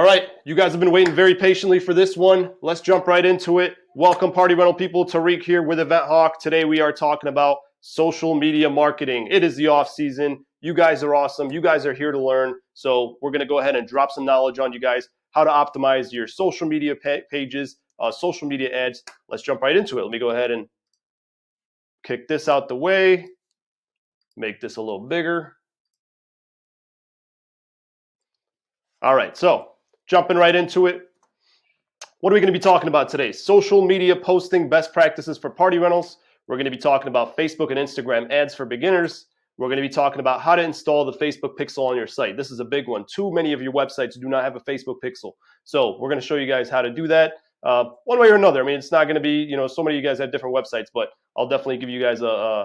All right, you guys have been waiting very patiently for this one. Let's jump right into it. Welcome, party rental people. Tariq here with Event Hawk. Today we are talking about social media marketing. It is the off season. You guys are awesome. You guys are here to learn. So we're going to go ahead and drop some knowledge on you guys, how to optimize your social media pages, social media ads. Let's jump right into it. Let me go ahead and kick this out the way, make this a little bigger. All right, so jumping right into it. What are we going to be talking about today? Social media posting best practices for party rentals. We're going to be talking about Facebook and Instagram ads for beginners. We're going to be talking about how to install the Facebook pixel on your site. This is a big one. Too many of your websites do not have a Facebook pixel. So we're going to show you guys how to do that one way or another. I mean, it's not going to be, so many of you guys have different websites, but I'll definitely give you guys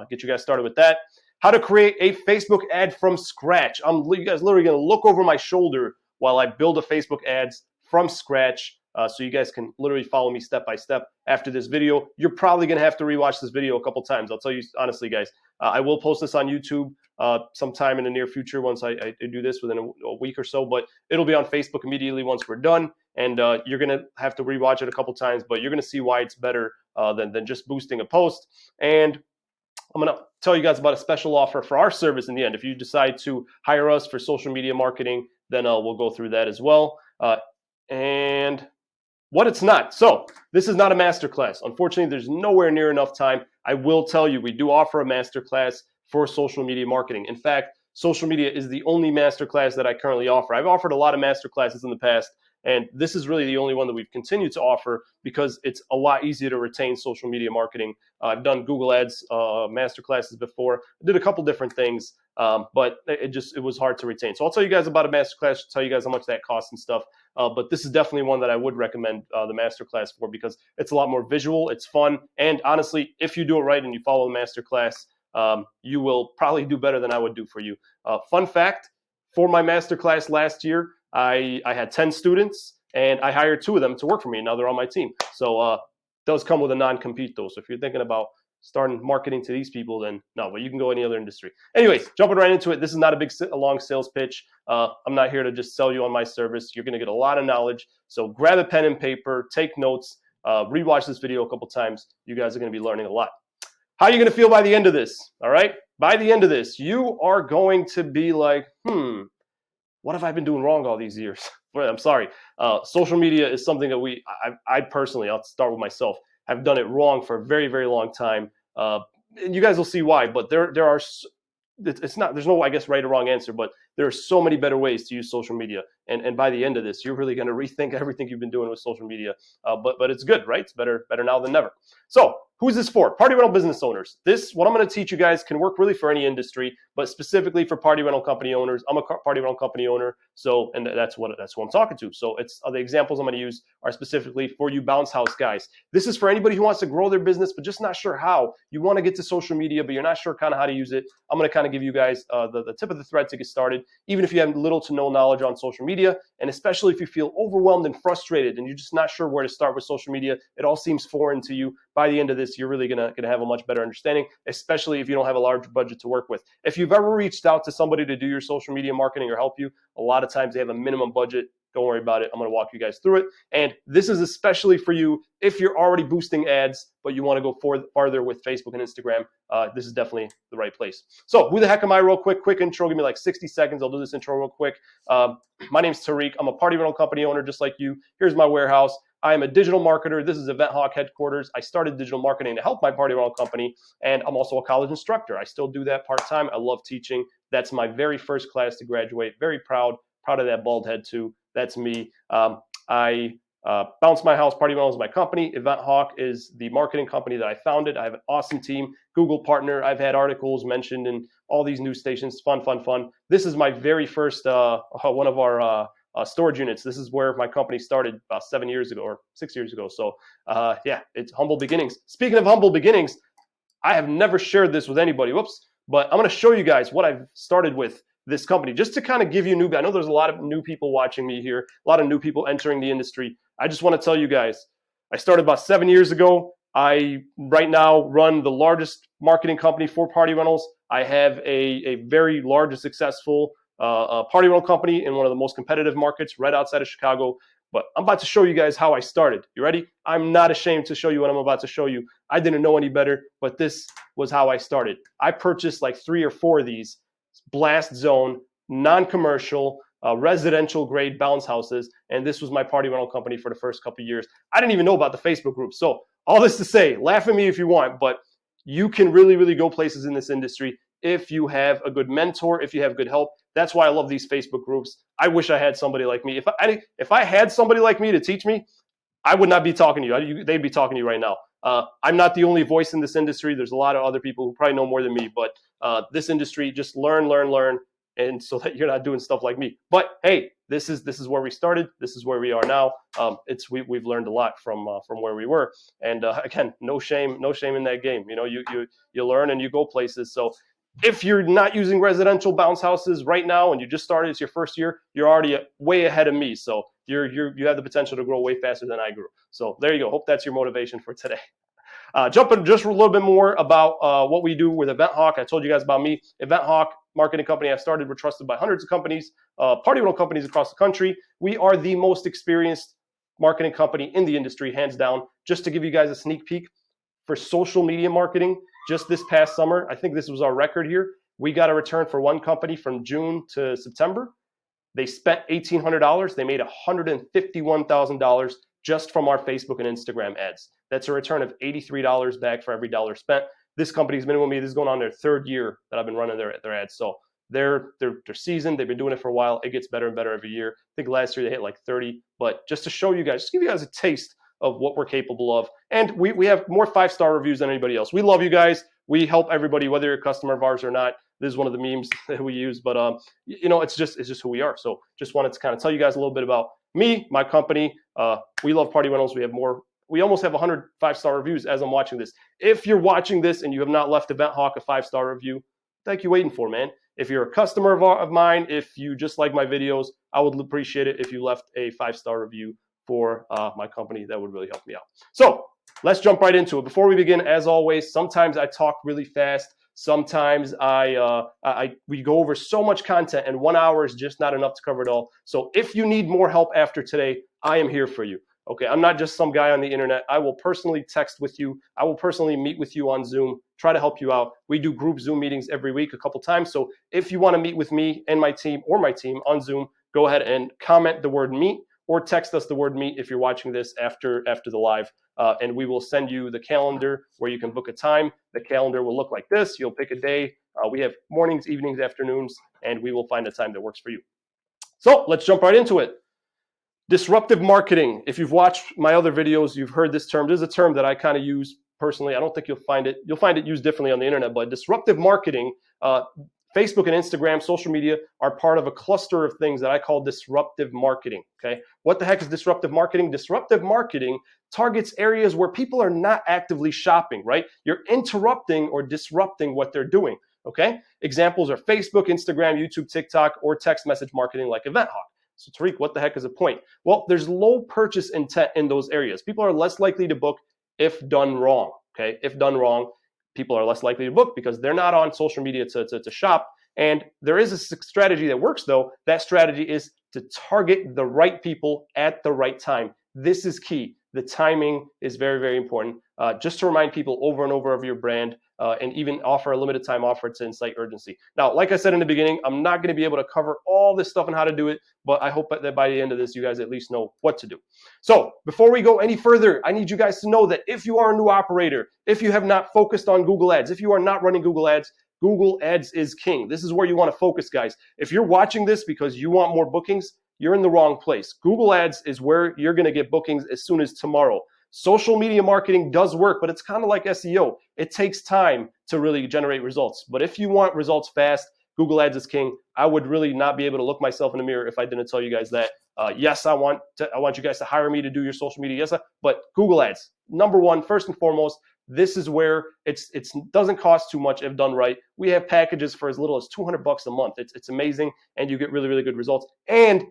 get you guys started with that. How to create a Facebook ad from scratch. You guys literally going to look over my shoulder while I build a Facebook ads from scratch. So you guys can literally follow me step by step after this video. You're probably going to have to rewatch this video a couple times. I'll tell you honestly, guys. I will post this on YouTube sometime in the near future once I do this within a week or so. But it'll be on Facebook immediately once we're done. And you're going to have to rewatch it a couple times. But you're going to see why it's better than just boosting a post. And I'm going to tell you guys about a special offer for our service in the end. If you decide to hire us for social media marketing, then we'll go through that as well. And what it's not. So this is not a masterclass. Unfortunately, there's nowhere near enough time. I will tell you, we do offer a masterclass for social media marketing. In fact, social media is the only masterclass that I currently offer. I've offered a lot of masterclasses in the past, and this is really the only one that we've continued to offer because it's a lot easier to retain social media marketing. I've done Google Ads masterclasses before. I did a couple different things, but it was hard to retain. So I'll tell you guys about a masterclass, tell you guys how much that costs and stuff. But this is definitely one that I would recommend the masterclass for because it's a lot more visual, it's fun, and honestly, if you do it right and you follow the masterclass, you will probably do better than I would do for you. Fun fact, for my masterclass last year, I had 10 students and I hired 2 of them to work for me. Now they're on my team. So those come with a non-compete though. So if you're thinking about starting marketing to these people, then no, but you can go any other industry. Anyways, jumping right into it. This is not a long sales pitch. I'm not here to just sell you on my service. You're going to get a lot of knowledge. So grab a pen and paper, take notes, rewatch this video a couple times. You guys are going to be learning a lot. How are you going to feel by the end of this? All right. By the end of this, you are going to be like, what have I been doing wrong all these years? I'm sorry. Social media is something that I personally, I'll start with myself, have done it wrong for a very, very long time. And you guys will see why, but there's no, I guess, right or wrong answer, but there are so many better ways to use social media. And by the end of this, you're really going to rethink everything you've been doing with social media. But it's good, right? It's better now than never. So who's this for? Party rental business owners. What I'm going to teach you guys can work really for any industry, but specifically for party rental company owners. I'm a party rental company owner, and that's who I'm talking to. So it's the examples I'm going to use are specifically for you bounce house guys. This is for anybody who wants to grow their business, but just not sure how. You want to get to social media, but you're not sure kind of how to use it. I'm going to kind of give you guys the tip of the thread to get started, even if you have little to no knowledge on social media, and especially if you feel overwhelmed and frustrated and you're just not sure where to start with social media. It all seems foreign to you. By the end of this, you're really gonna have a much better understanding, especially if you don't have a large budget to work with. If you've ever reached out to somebody to do your social media marketing or help you, a lot of times they have a minimum budget. Don't worry about it. I'm going to walk you guys through it. And this is especially for you if you're already boosting ads, but you want to go farther with Facebook and Instagram. This is definitely the right place. So who the heck am I real quick? Quick intro. Give me like 60 seconds. I'll do this intro real quick. My name's Tariq. I'm a party rental company owner just like you. Here's my warehouse. I am a digital marketer. This is Event Hawk headquarters. I started digital marketing to help my party rental company, and I'm also a college instructor. I still do that part-time. I love teaching. That's my very first class to graduate. Very proud of that bald head too. That's me. I Bounce My House Party Rental is my company. Event Hawk is the marketing company that I founded. I have an awesome team, Google partner. I've had articles mentioned in all these news stations. Fun. This is my very first one of our storage units. This is where my company started about 7 years ago or 6 years ago. So yeah, it's humble beginnings. Speaking of humble beginnings, I have never shared this with anybody. Whoops. But I'm going to show you guys what I've started with this company, just to kind of give you I know there's a lot of new people watching me here, a lot of new people entering the industry. I just want to tell you guys, I started about 7 years ago. I right now run the largest marketing company for party rentals. I have a very large and successful party rental company in one of the most competitive markets right outside of Chicago. But I'm about to show you guys how I started. You ready? I'm not ashamed to show you what I'm about to show you. I didn't know any better, but this was how I started. I purchased like 3 or 4 of these blast zone, non-commercial, residential grade bounce houses. And this was my party rental company for the first couple of years. I didn't even know about the Facebook group. So all this to say, laugh at me if you want, but you can really, really go places in this industry if you have a good mentor, if you have good help. That's why I love these Facebook groups. I wish I had somebody like me. If I had somebody like me to teach me, I would not be talking to you. They'd be talking to you right now. I'm not the only voice in this industry. There's a lot of other people who probably know more than me, but this industry, just learn, and so that you're not doing stuff like me. But hey, this is where we started. This is where we are now. We've learned a lot from where we were, and again, no shame in that game. You know, you learn and you go places. So if you're not using residential bounce houses right now and you just started, it's your first year, you're already way ahead of me. So you have the potential to grow way faster than I grew. So there you go. Hope that's your motivation for today. Jumping just a little bit more about what we do with EventHawk. I told you guys about me. EventHawk marketing company I started. We're trusted by hundreds of companies, party rental companies across the country. We are the most experienced marketing company in the industry, hands down. Just to give you guys a sneak peek, for social media marketing, just this past summer, I think this was our record here. We got a return for one company from June to September. They spent $1,800. They made $151,000 just from our Facebook and Instagram ads. That's a return of $83 back for every dollar spent. This company's been with me. This is going on their 3rd year that I've been running their ads. So they're seasoned. They've been doing it for a while. It gets better and better every year. I think last year they hit like 30. But just to show you guys, just give you guys a taste of what we're capable of. And we have more 5-star reviews than anybody else. We love you guys. We help everybody, whether you're a customer of ours or not. This is one of the memes that we use, but you know, it's just who we are. So just wanted to kind of tell you guys a little bit about me, my company. We love party rentals. We almost have 100 5-star reviews as I'm watching this. If you're watching this and you have not left EventHawk a 5-star review, thank you waiting for, man. If you're a customer of mine, if you just like my videos, I would appreciate it if you left a 5-star review for my company. That would really help me out. So let's jump right into it. Before we begin, as always, sometimes I talk really fast. Sometimes we go over so much content and 1 hour is just not enough to cover it all. So if you need more help after today, I am here for you. Okay, I'm not just some guy on the internet. I will personally text with you. I will personally meet with you on Zoom, try to help you out. We do group Zoom meetings every week a couple times. So if you want to meet with me and my team on Zoom, go ahead and comment the word meet or text us the word meet if you're watching this after the live. And we will send you the calendar where you can book a time. The calendar will look like this. You'll pick a day. We have mornings, evenings, afternoons, and we will find a time that works for you. So let's jump right into it. Disruptive marketing. If you've watched my other videos, you've heard this term. This is a term that I kind of use personally. I don't think you'll find it used differently on the internet, but disruptive marketing, Facebook and Instagram, social media are part of a cluster of things that I call disruptive marketing, okay? What the heck is disruptive marketing? Disruptive marketing targets areas where people are not actively shopping, right? You're interrupting or disrupting what they're doing, okay? Examples are Facebook, Instagram, YouTube, TikTok, or text message marketing like EventHawk. So Tariq, what the heck is a point? Well, there's low purchase intent in those areas. People are less likely to book if done wrong, okay? If done wrong, people are less likely to book because they're not on social media to shop. And there is a strategy that works though. That strategy is to target the right people at the right time. This is key. The timing is very, very important. Just to remind people over and over of your brand and even offer a limited time offer to incite urgency. Now, like I said in the beginning, I'm not going to be able to cover all this stuff and how to do it, but I hope that by the end of this, you guys at least know what to do. So before we go any further, I need you guys to know that if you are a new operator, if you have not focused on Google Ads, if you are not running Google Ads is king. This is where you want to focus, guys. If you're watching this because you want more bookings, you're in the wrong place. Google Ads is where you're going to get bookings as soon as tomorrow. Social media marketing does work, but it's kind of like SEO. It takes time to really generate results. But if you want results fast, Google Ads is king. I would really not be able to look myself in the mirror if I didn't tell you guys that. Yes, I want you guys to hire me to do your social media. Yes, but Google Ads, number one, first and foremost. This is where it doesn't cost too much if done right. We have packages for as little as $200 a month. It's amazing, and you get really, really good results. And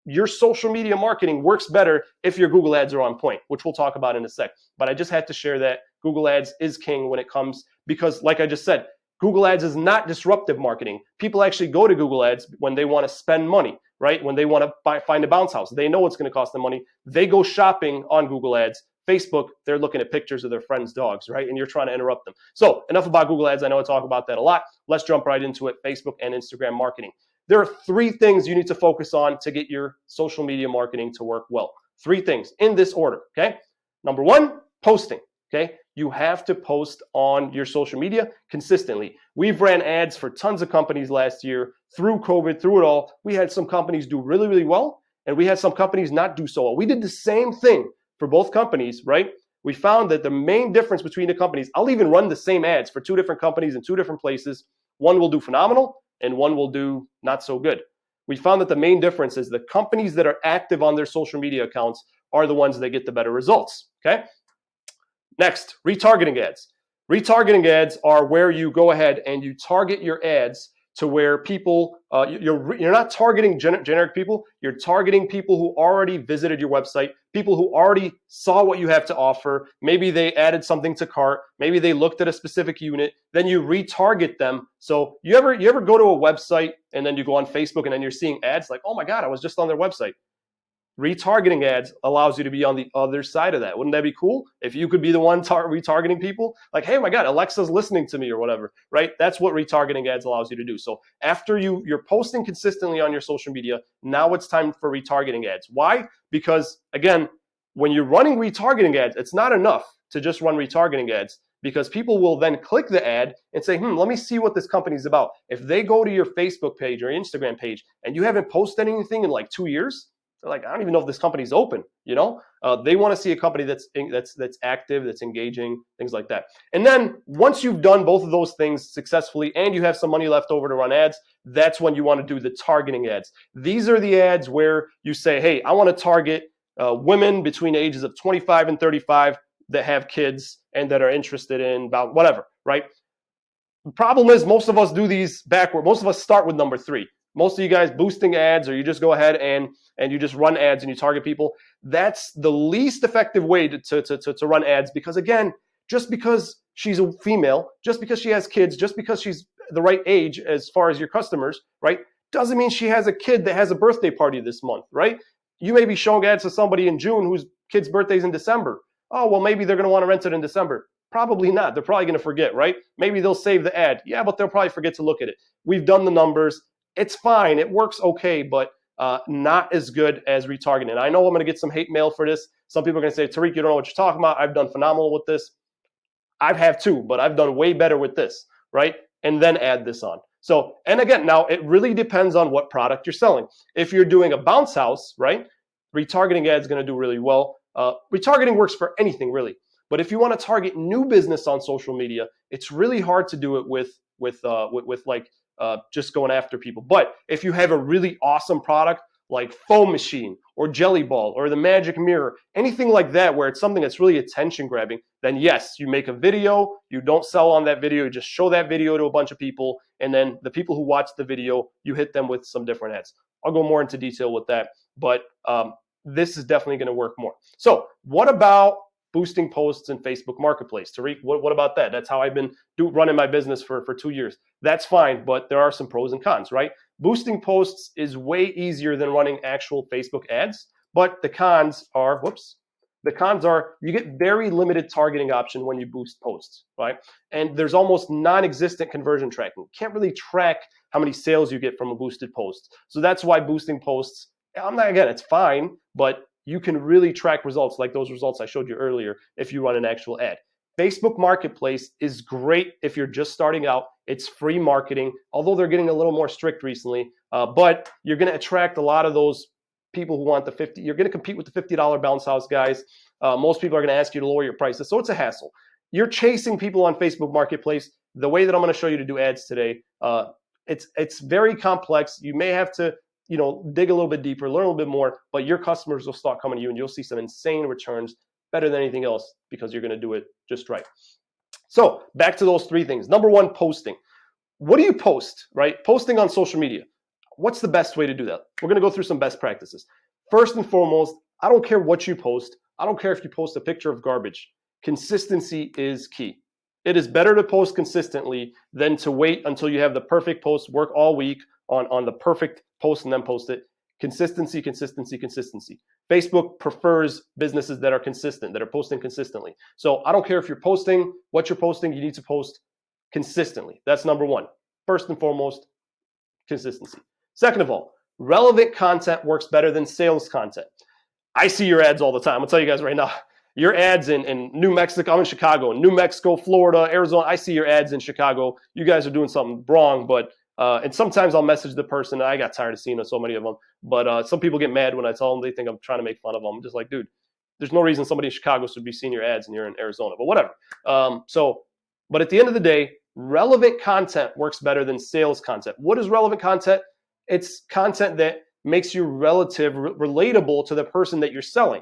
your social media marketing works better if your Google Ads are on point, which we'll talk about in a sec. But I just had to share that Google Ads is king when it comes, because like I just said, Google Ads is not disruptive marketing. People actually go to Google Ads when they want to spend money, right? When they want to find a bounce house. They know it's going to cost them money. They go shopping on Google Ads. Facebook, they're looking at pictures of their friends' dogs, right? And you're trying to interrupt them. So enough about Google Ads. I know I talk about that a lot. Let's jump right into it. Facebook and Instagram marketing. There are 3 things you need to focus on to get your social media marketing to work well. 3 things in this order, okay? Number 1, posting, okay? You have to post on your social media consistently. We've ran ads for tons of companies last year through COVID, through it all. We had some companies do really, really well, and we had some companies not do so well. We did the same thing for both companies, right? We found that the main difference between the companies, I'll even run the same ads for 2 different companies in 2 different places. One will do phenomenal and one will do not so good. We found that the main difference is the companies that are active on their social media accounts are the ones that get the better results, okay? Next, retargeting ads. Retargeting ads are where you go ahead and you target your ads to where people, you're not targeting generic people, you're targeting people who already visited your website, people who already saw what you have to offer. Maybe they added something to cart, maybe they looked at a specific unit, then you retarget them. So you ever go to a website and then you go on Facebook and then you're seeing ads like, oh my God, I was just on their website. Retargeting ads allows you to be on the other side of that. Wouldn't that be cool? If you could be the one retargeting people, like, hey, my God, Alexa's listening to me or whatever, right? That's what retargeting ads allows you to do. So after you're posting consistently on your social media, now it's time for retargeting ads. Why? Because again, when you're running retargeting ads, it's not enough to just run retargeting ads, because people will then click the ad and say, let me see what this company's about. If they go to your Facebook page or Instagram page and you haven't posted anything in like 2 years, they're like, I don't even know if this company's open, you know? They want to see a company that's active, that's engaging, things like that. And then once you've done both of those things successfully and you have some money left over to run ads, that's when you want to do the targeting ads. These are the ads where you say, hey, I want to target women between the ages of 25 and 35 that have kids and that are interested in about whatever, right? The problem is most of us do these backward. Most of us start with number 3. Most of you guys boosting ads, or you just go ahead and you just run ads and you target people. That's the least effective way to run ads, because again, just because she's a female, just because she has kids, just because she's the right age as far as your customers, right, doesn't mean she has a kid that has a birthday party this month, right? You may be showing ads to somebody in June whose kid's birthday's in December. Oh, well, maybe they're going to want to rent it in December. Probably not. They're probably going to forget, right? Maybe they'll save the ad. Yeah, but they'll probably forget to look at it. We've done the numbers. It's fine. It works okay, but not as good as retargeting. And I know I'm going to get some hate mail for this. Some people are going to say, Tariq, you don't know what you're talking about. I've done phenomenal with this. I have too, but I've done way better with this, right? And then add this on. So, and again, now it really depends on what product you're selling. If you're doing a bounce house, right, retargeting ad is going to do really well. Retargeting works for anything really. But if you want to target new business on social media, it's really hard to do it with just going after people. But if you have a really awesome product like foam machine or jelly ball or the magic mirror, anything like that where it's something that's really attention grabbing, then yes, you make a video, you don't sell on that video, you just show that video to a bunch of people, and then the people who watch the video, you hit them with some different ads. I'll go more into detail with that, but this is definitely going to work more. So what about boosting posts in Facebook Marketplace? Tariq, what about that? That's how I've been running my business for 2 years. That's fine, but there are some pros and cons, right? Boosting posts is way easier than running actual Facebook ads, but the cons are, you get very limited targeting option when you boost posts, right? And there's almost non-existent conversion tracking. You can't really track how many sales you get from a boosted post. So that's why boosting posts, it's fine, but you can really track results like those results I showed you earlier if you run an actual ad. Facebook Marketplace is great if you're just starting out. It's free marketing, although they're getting a little more strict recently, but you're going to attract a lot of those people who want you're going to compete with the $50 bounce house guys. Most people are going to ask you to lower your prices, so it's a hassle. You're chasing people on Facebook Marketplace. The way that I'm going to show you to do ads today, it's very complex. You may have to dig a little bit deeper, learn a little bit more, but your customers will start coming to you and you'll see some insane returns, better than anything else, because you're going to do it just right. So back to those 3 things. Number 1, posting. What do you post, right? Posting on social media. What's the best way to do that? We're going to go through some best practices. First and foremost, I don't care what you post. I don't care if you post a picture of garbage. Consistency is key. It is better to post consistently than to wait until you have the perfect post, work all week on the perfect post and then post it. Consistency, consistency, consistency. Facebook prefers businesses that are consistent, that are posting consistently. So I don't care if you're posting, what you're posting, you need to post consistently. That's number one. First and foremost, consistency. Second of all, relevant content works better than sales content. I see your ads all the time. I'll tell you guys right now. Your ads in New Mexico, I'm in Chicago, New Mexico, Florida, Arizona. I see your ads in Chicago. You guys are doing something wrong, but and sometimes I'll message the person. I got tired of seeing so many of them, but some people get mad when I tell them. They think I'm trying to make fun of them. I'm just like, dude, there's no reason somebody in Chicago should be seeing your ads and you're in Arizona, but whatever. But at the end of the day, relevant content works better than sales content. What is relevant content? It's content that makes you relatable to the person that you're selling.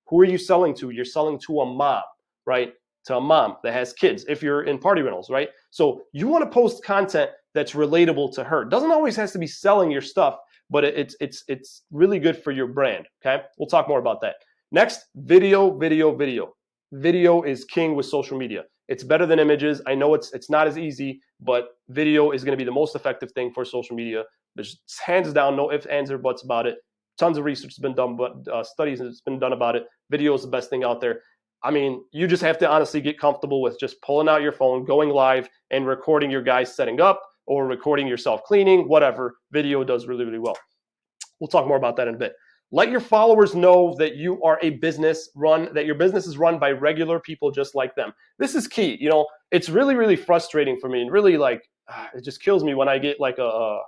Who are you selling to? You're selling to a mom, right? To a mom that has kids, if you're in party rentals, right? So you want to post content that's relatable to her. It doesn't always have to be selling your stuff, but it's really good for your brand, okay? We'll talk more about that. Next, video. Video is king with social media. It's better than images. I know it's not as easy, but video is going to be the most effective thing for social media. There's hands down, no ifs, ands, or buts about it. Tons of research has been done, but studies has been done about it. Video is the best thing out there. I mean, you just have to honestly get comfortable with just pulling out your phone, going live, and recording your guys setting up or recording yourself cleaning, whatever. Video does really, really well. We'll talk more about that in a bit. Let your followers know that you are a business that your business is run by regular people just like them. This is key. You know, it's really, really frustrating for me, and really it just kills me when I get like a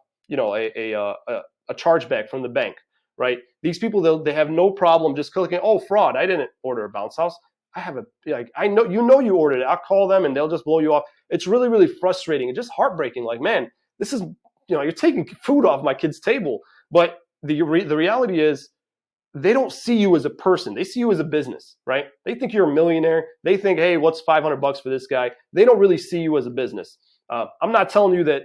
chargeback from the bank, right? These people, they have no problem just clicking, oh, fraud, I didn't order a bounce house. I know you ordered it. I'll call them and they'll just blow you off. It's really, really frustrating and just heartbreaking. Like, man, this is, you're taking food off my kid's table. But the reality is they don't see you as a person. They see you as a business, right? They think you're a millionaire. They think, hey, what's $500 for this guy? They don't really see you as a business. I'm not telling you that,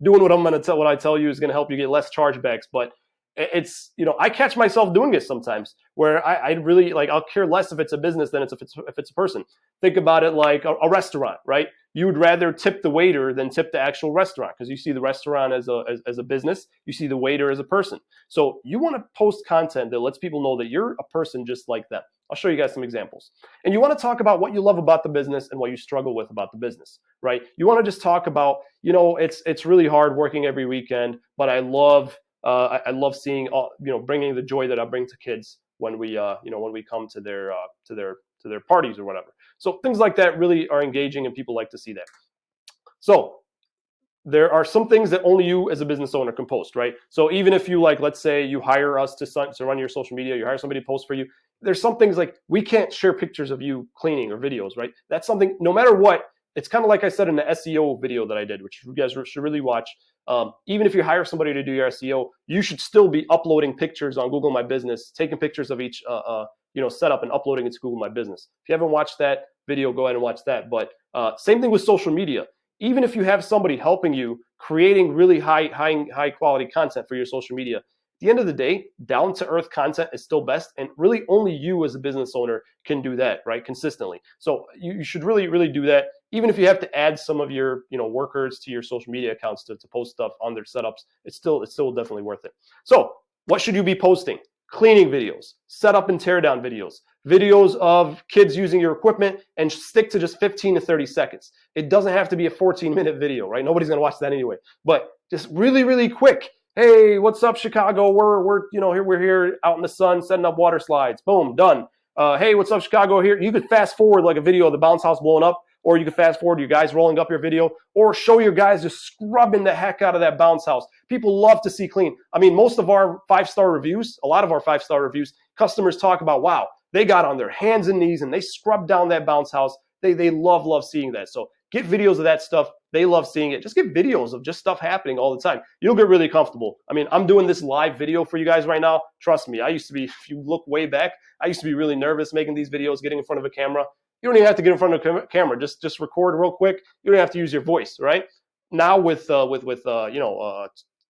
doing what I tell you is going to help you get less chargebacks, but it's, I catch myself doing it sometimes where I really I'll care less if it's a business than if it's a person. Think about it like a restaurant, right? You would rather tip the waiter than tip the actual restaurant because you see the restaurant as a business. You see the waiter as a person. So you want to post content that lets people know that you're a person just like them. I'll show you guys some examples. And you want to talk about what you love about the business and what you struggle with about the business, right? You want to just talk about, it's really hard working every weekend, but I love seeing bringing the joy that I bring to kids when we come to their parties or whatever. So things like that really are engaging and people like to see that. So there are some things that only you as a business owner can post, right? So even if you let's say you hire us to run your social media, you hire somebody to post for you, there's some things like we can't share pictures of you cleaning or videos, right? That's something, no matter what, it's kind of like I said in the SEO video that I did, which you guys should really watch. Even if you hire somebody to do your SEO, you should still be uploading pictures on Google My Business, taking pictures of each setup and uploading it to Google My Business. If you haven't watched that video, go ahead and watch that. But same thing with social media. Even if you have somebody helping you creating really high quality content for your social media, at the end of the day, down to earth content is still best, and really only you as a business owner can do that, right, consistently. So you should really, really do that. Even if you have to add some of your workers to your social media accounts to post stuff on their setups, it's still definitely worth it. So what should you be posting? Cleaning videos, setup and tear down videos, videos of kids using your equipment, and stick to just 15 to 30 seconds. It doesn't have to be a 14-minute video, right? Nobody's going to watch that anyway. But just really, really quick. Hey, what's up, Chicago? We're here out in the sun setting up water slides. Boom, done. Hey, what's up, Chicago? Here, you could fast forward like a video of the bounce house blowing up, or you could fast forward your guys rolling up your video, or show your guys just scrubbing the heck out of that bounce house. People love to see clean. I mean, most of our 5-star reviews, a lot of our 5-star reviews, customers talk about, wow, they got on their hands and knees and they scrubbed down that bounce house. They love seeing that. So get videos of that stuff. They love seeing it. Just get videos of just stuff happening all the time. You'll get really comfortable. I mean, I'm doing this live video for you guys right now. Trust me, I used to be, if you look way back, I used to be really nervous making these videos, getting in front of a camera. You don't even have to get in front of a camera. Just record real quick. You don't have to use your voice, right? Now with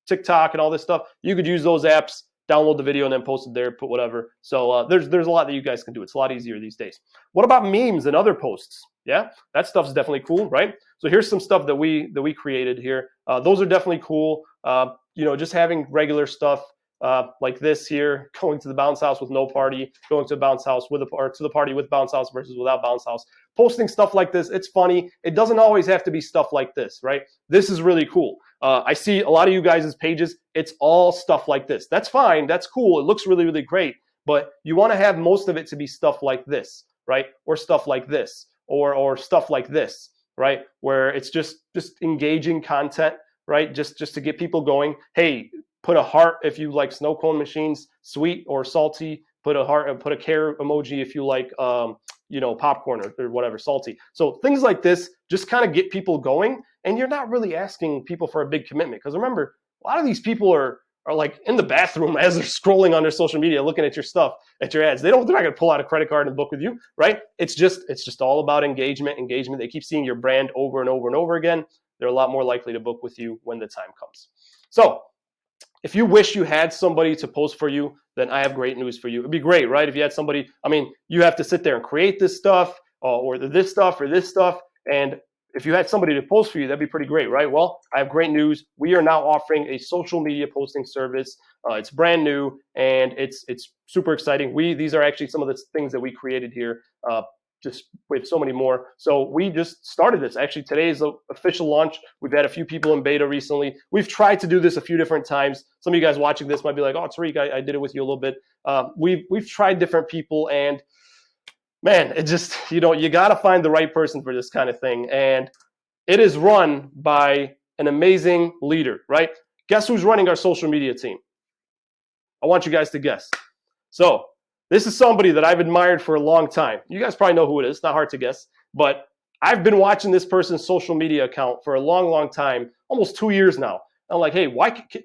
TikTok and all this stuff, you could use those apps. download the video and then post it there, put whatever. So there's a lot that you guys can do. It's a lot easier these days. What about memes and other posts? Yeah, that stuff's definitely cool, right? So here's some stuff that we created here. Those are definitely cool. Just having regular stuff like this here, going to the bounce house with no party, going to the bounce house with or to the party with bounce house versus without bounce house. Posting stuff like this, it's funny. It doesn't always have to be stuff like this, right? This is really cool. I see a lot of you guys' pages, it's all stuff like this. That's fine, that's cool. It looks really, really great, but you want to have most of it to be stuff like this, right? Or stuff like this, or stuff like this, right? Where it's just engaging content, right? Just to get people going. Hey, put a heart if you like snow cone machines, sweet or salty. Put a heart and put a care emoji if you like, popcorn or whatever, salty. So things like this just kind of get people going, and you're not really asking people for a big commitment. Because remember, a lot of these people are like in the bathroom as they're scrolling on their social media, looking at your stuff, at your ads. They're not going to pull out a credit card and book with you, right? It's just all about engagement. They keep seeing your brand over and over and over again. They're a lot more likely to book with you when the time comes. So if you wish you had somebody to post for you, then I have great news for you. It'd be great, right? If you had somebody, you have to sit there and create this stuff or this stuff. And if you had somebody to post for you, that'd be pretty great, right? Well, I have great news. We are now offering a social media posting service. It's brand new and it's super exciting. These are actually some of the things that we created here. We have so many more. So we just started this. Actually, today is the official launch. We've had a few people in beta recently. We've tried to do this a few different times. Some of you guys watching this might be like, oh, Tariq, I did it with you a little bit. We've tried different people, and man, it just, you got to find the right person for this kind of thing. And it is run by an amazing leader, right? Guess who's running our social media team? I want you guys to guess. So this is somebody that I've admired for a long time. You guys probably know who it is. It's not hard to guess. But I've been watching this person's social media account for a long, long time, almost 2 years now. I'm like, hey,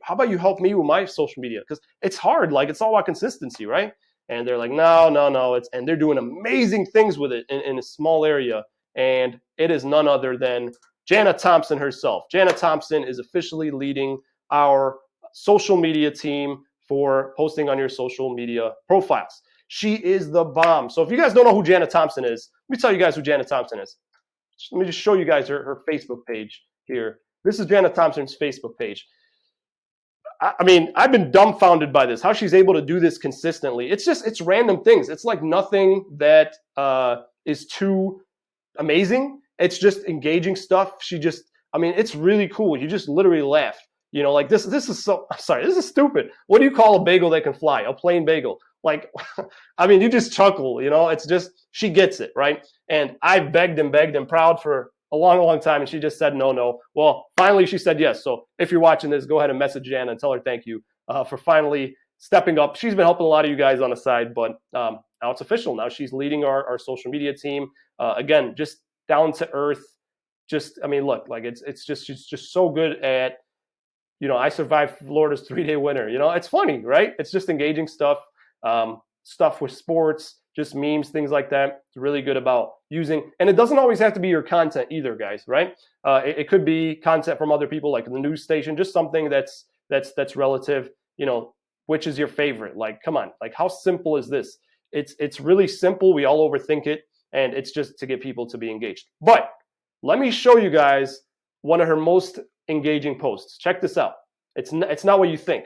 how about you help me with my social media? Because it's hard. Like, it's all about consistency, right? And they're like, no. And they're doing amazing things with it in a small area. And it is none other than Jana Thompson herself. Jana Thompson is officially leading our social media team for posting on your social media profiles. She is the bomb. So if you guys don't know who Jana Thompson is, let me tell you guys who Jana Thompson is. Let me just show you guys her Facebook page here. This is Jana Thompson's Facebook page. I've been dumbfounded by this, how she's able to do this consistently. It's random things. It's like nothing that is too amazing. It's just engaging stuff. It's really cool. You just literally laugh. Like this is so, I'm sorry, this is stupid. What do you call a bagel that can fly? A plain bagel. Like, you just chuckle, it's just, she gets it, right? And I've begged and proud for a long, long time, and she just said no. Well, finally she said yes. So if you're watching this, go ahead and message Jana and tell her thank you for finally stepping up. She's been helping a lot of you guys on the side, but now it's official. Now she's leading our social media team. Again, just down to earth. Look, like she's just so good at, I survived Florida's 3-day winter. It's funny, right? It's just engaging stuff. Stuff with sports, just memes, things like that. It's really good about using, and it doesn't always have to be your content either, guys, right? It could be content from other people, like the news station, just something that's relative. Which is your favorite? Like, come on, like how simple is this? It's really simple. We all overthink it, and it's just to get people to be engaged. But let me show you guys one of her most engaging posts. Check this out. It's not what you think.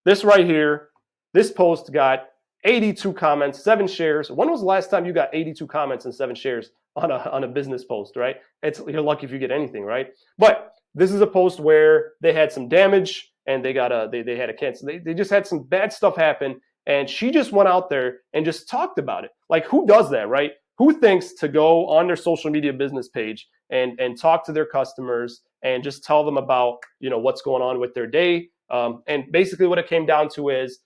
This right here. This post got 82 comments, 7 shares. When was the last time you got 82 comments and 7 shares on a business post, right? You're lucky if you get anything, right? But this is a post where they had some damage and they had a cancel. They just had some bad stuff happen, and she just went out there and just talked about it. Like, who does that, right? Who thinks to go on their social media business page and talk to their customers and just tell them about, what's going on with their day? And basically what it came down to is,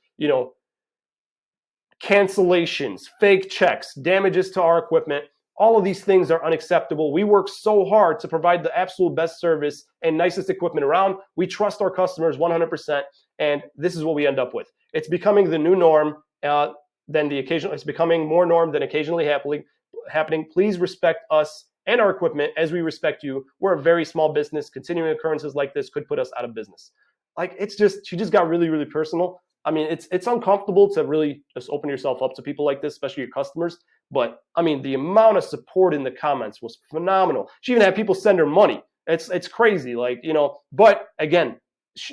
cancellations, fake checks, damages to our equipment. All of these things are unacceptable. We work so hard to provide the absolute best service and nicest equipment around. We trust our customers 100%, and this is what we end up with. It's becoming the new norm than the occasional. It's becoming more norm than occasionally happening. Please respect us and our equipment as we respect you. We're a very small business. Continuing occurrences like this could put us out of business. Like, she just got really, really personal. I mean, it's uncomfortable to really just open yourself up to people like this, especially your customers. But I mean, the amount of support in the comments was phenomenal. She even had people send her money. It's crazy, like, you know. But again,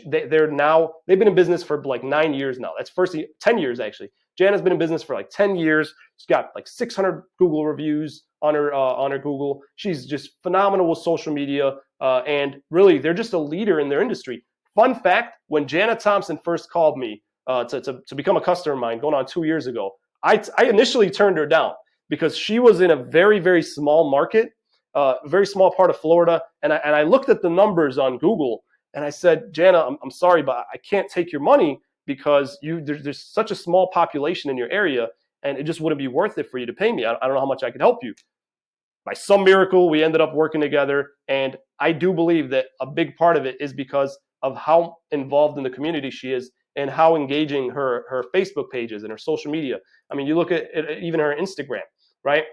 they've been in business for like 9 years now. That's 10 years actually. Jana's been in business for like 10 years. She's got like 600 Google reviews on her Google. She's just phenomenal with social media, and really, they're just a leader in their industry. Fun fact: when Jana Thompson first called me to become a customer of mine, going on 2 years ago, I initially turned her down because she was in a very, very small market, very small part of Florida, and I looked at the numbers on Google, and I said, Jana, I'm sorry, but I can't take your money because there's such a small population in your area, and it just wouldn't be worth it for you to pay me. I don't know how much I could help you. By some miracle, we ended up working together, and I do believe that a big part of it is because of how involved in the community she is and how engaging her Facebook pages and her social media. I mean, you look at even her Instagram, right?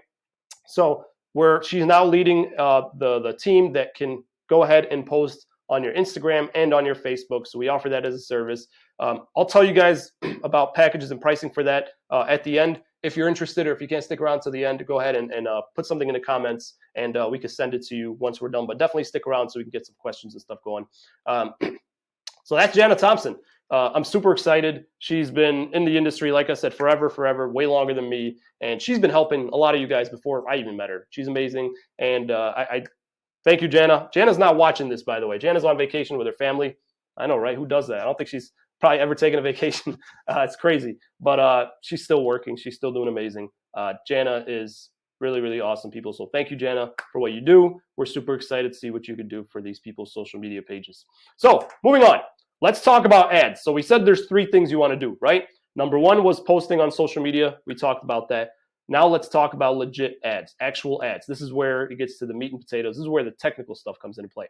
So where she's now leading the team that can go ahead and post on your Instagram and on your Facebook. So we offer that as a service. I'll tell you guys about packages and pricing for that at the end. If you're interested, or if you can't stick around to the end, go ahead and put something in the comments, and we can send it to you once we're done. But definitely stick around so we can get some questions and stuff going. So that's Jana Thompson. I'm super excited. She's been in the industry, like I said, forever, way longer than me. And she's been helping a lot of you guys before I even met her. She's amazing. And I thank you, Jana. Jana's not watching this, by the way. Jana's on vacation with her family. I know, right? Who does that? I don't think she's probably ever taken a vacation. It's crazy. But she's still working. She's still doing amazing. Jana is really, really awesome people. So thank you, Jana, for what you do. We're super excited to see what you can do for these people's social media pages. So moving on. Let's talk about ads. So we said there's 3 things you want to do, right? Number 1 was posting on social media. We talked about that. Now let's talk about legit ads, actual ads. This is where it gets to the meat and potatoes. This is where the technical stuff comes into play.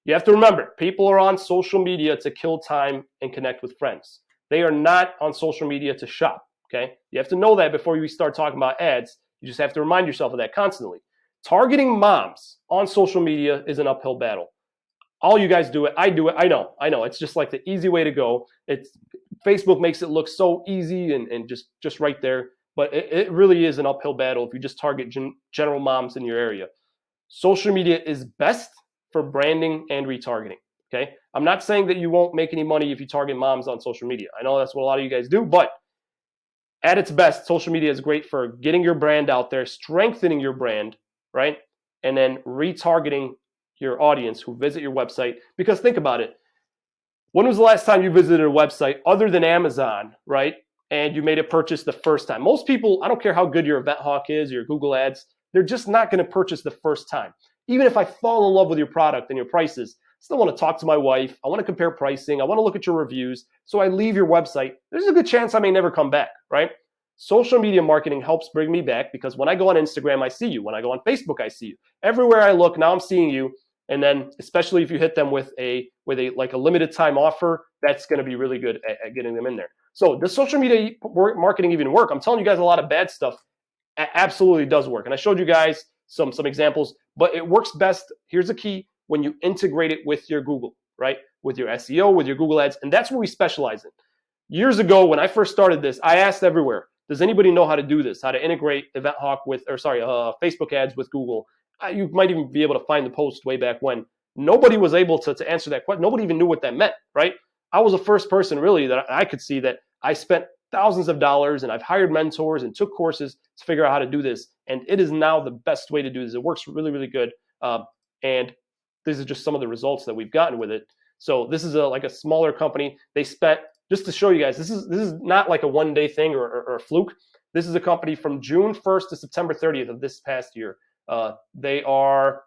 You have to remember, people are on social media to kill time and connect with friends. They are not on social media to shop, okay? You have to know that before you start talking about ads. You just have to remind yourself of that constantly. Targeting moms on social media is an uphill battle. All you guys do it. I do it. I know. It's just like the easy way to go. Facebook makes it look so easy and just right there. But it really is an uphill battle if you just target general moms in your area. Social media is best for branding and retargeting. Okay. I'm not saying that you won't make any money if you target moms on social media. I know that's what a lot of you guys do, but at its best, social media is great for getting your brand out there, strengthening your brand, right? And then retargeting your audience who visit your website. Because think about it. When was the last time you visited a website other than Amazon, right? And you made a purchase the first time? Most people, I don't care how good your event hawk is, your Google ads, they're just not going to purchase the first time. Even if I fall in love with your product and your prices, I still want to talk to my wife. I want to compare pricing. I want to look at your reviews. So I leave your website. There's a good chance I may never come back, right? Social media marketing helps bring me back because when I go on Instagram, I see you. When I go on Facebook, I see you. Everywhere I look, now I'm seeing you. And then, especially if you hit them with a limited time offer, that's going to be really good at getting them in there. So does social media marketing even work? I'm telling you guys a lot of bad stuff. It absolutely does work. And I showed you guys some examples, but it works best. Here's the key: when you integrate it with your Google, right? With your SEO, with your Google ads. And that's what we specialize in. Years ago, when I first started this, I asked everywhere, does anybody know how to do this? How to integrate Facebook ads with Google? You might even be able to find the post way back when. Nobody was able to answer that question. Nobody even knew what that meant, right? I was the first person really that I could see that I spent thousands of dollars and I've hired mentors and took courses to figure out how to do this. And it is now the best way to do this. It works really, really good. And these are just some of the results that we've gotten with it. So this is like a smaller company. They spent, just to show you guys, this is not like a one-day thing or a fluke. This is a company from June 1st to September 30th of this past year. They are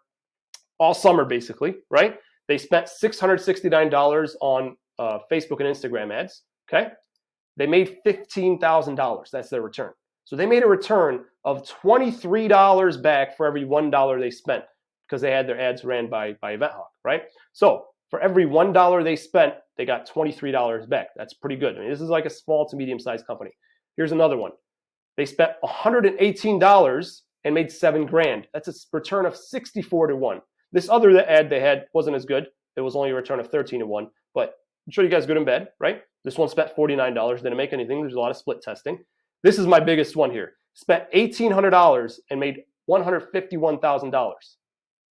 all summer basically, right? They spent $669 on Facebook and Instagram ads, okay? They made $15,000. That's their return. So they made a return of $23 back for every $1 they spent because they had their ads ran by EventHawk, right? So for every $1 they spent, they got $23 back. That's pretty good. I mean, this is like a small to medium-sized company. Here's another one. They spent $118 and made $7,000. That's a return of 64 to 1. This other ad they had wasn't as good. It was only a return of 13 to 1, but show you guys good and bad, right? This one spent $49, didn't make anything. There's a lot of split testing. This is my biggest one here. Spent $1,800 and made $151,000.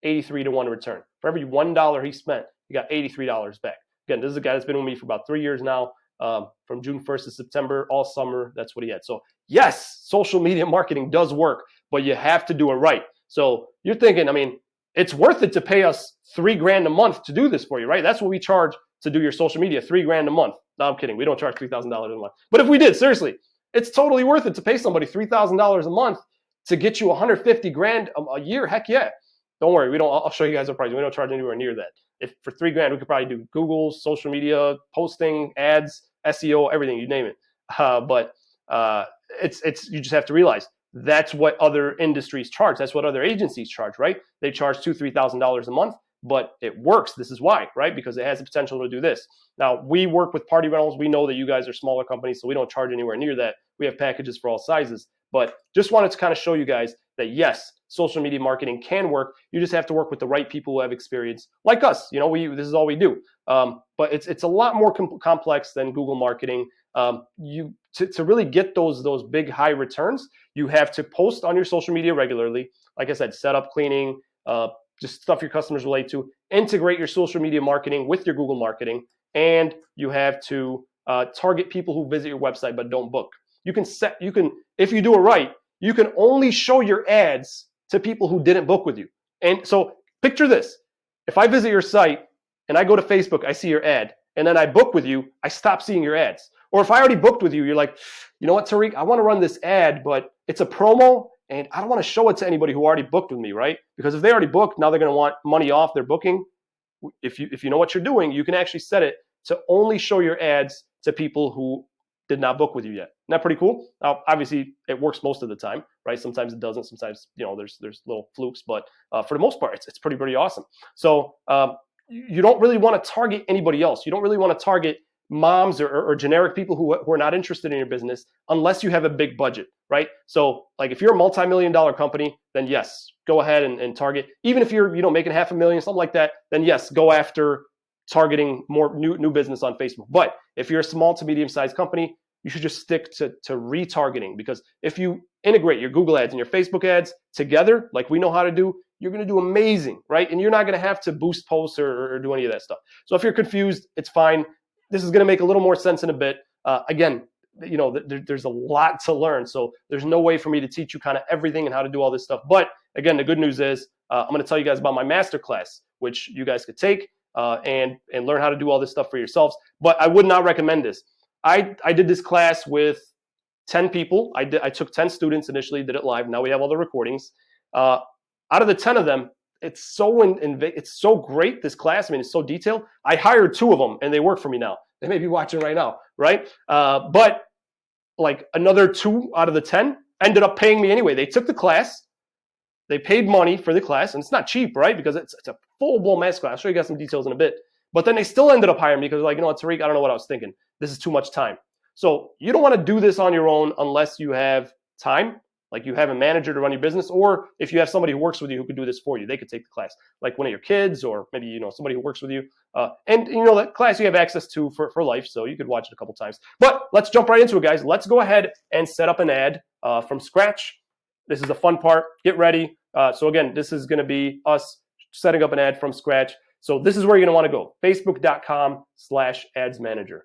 83 to 1 return. For every $1 he spent, he got $83 back. Again, this is a guy that's been with me for about 3 years now. From June 1st to September, all summer, that's what he had. So yes, social media marketing does work, but you have to do it right. So you're thinking, I mean, it's worth it to pay us $3,000 a month to do this for you, right? That's what we charge to do your social media, $3,000 a month. No, I'm kidding. We don't charge $3,000 a month. But if we did, seriously, it's totally worth it to pay somebody $3,000 a month to get you $150,000 a year. Heck yeah. Don't worry. We don't. I'll show you guys the price. We don't charge anywhere near that. If for $3,000, we could probably do Google, social media, posting, ads, SEO, everything, you name it. But it's you just have to realize that's what other industries charge. That's what other agencies charge, right? They charge $2,000, $3,000 a month, but it works. This is why, right? Because it has the potential to do this. Now, we work with party rentals. We know that you guys are smaller companies, so we don't charge anywhere near that. We have packages for all sizes. But just wanted to kind of show you guys that yes, social media marketing can work. You just have to work with the right people who have experience, like us. You know, this is all we do. But it's a lot more complex than Google marketing. To really get those big high returns, you have to post on your social media regularly. Like I said, setup, cleaning, just stuff your customers relate to. Integrate your social media marketing with your Google marketing, and you have to target people who visit your website but don't book. You can if you do it right, you can only show your ads to people who didn't book with you. And so picture this. If I visit your site and I go to Facebook, I see your ad, and then I book with you, I stop seeing your ads. Or if I already booked with you, you're like, you know what, Tariq, I want to run this ad, but it's a promo, and I don't want to show it to anybody who already booked with me, right? Because if they already booked, now they're going to want money off their booking. If you know what you're doing, you can actually set it to only show your ads to people who did not book with you yet. Isn't that pretty cool? Now, obviously, it works most of the time, right? Sometimes it doesn't. Sometimes, there's little flukes, but for the most part, it's pretty awesome. So you don't really want to target anybody else. You don't really want to target moms or generic people who are not interested in your business unless you have a big budget, right? So like if you're a multi-million-dollar company, then yes, go ahead and target. Even if you're making $500,000, something like that, then yes, go after targeting more new business on Facebook. But if you're a small to medium-sized company, you should just stick to retargeting, because if you integrate your Google ads and your Facebook ads together, like we know how to do, you're going to do amazing, right? And you're not going to have to boost posts or do any of that stuff. So if you're confused, it's fine. This is going to make a little more sense in a bit. Again, there's a lot to learn. So there's no way for me to teach you kind of everything and how to do all this stuff. But again, the good news is I'm going to tell you guys about my masterclass, which you guys could take and learn how to do all this stuff for yourselves. But I would not recommend this. I did this class with 10 people. I took 10 students initially, did it live. Now we have all the recordings. Out of the 10 of them, it's so great, this class. I mean, it's so detailed. I hired 2 of them, and they work for me now. They may be watching right now, right? But like another 2 out of the 10 ended up paying me anyway. They took the class. They paid money for the class, and it's not cheap, right? Because it's a full-blown master class. I'll show you guys some details in a bit. But then they still ended up hiring me because they're like, you know what, Tariq, I don't know what I was thinking. This is too much time. So you don't want to do this on your own unless you have time, like you have a manager to run your business, or if you have somebody who works with you who could do this for you, they could take the class, like one of your kids, or maybe somebody who works with you. And that class you have access to for life, so you could watch it a couple times. But let's jump right into it, guys. Let's go ahead and set up an ad from scratch. This is the fun part. Get ready. So again, this is going to be us setting up an ad from scratch. So this is where you're going to want to go, facebook.com/ads manager.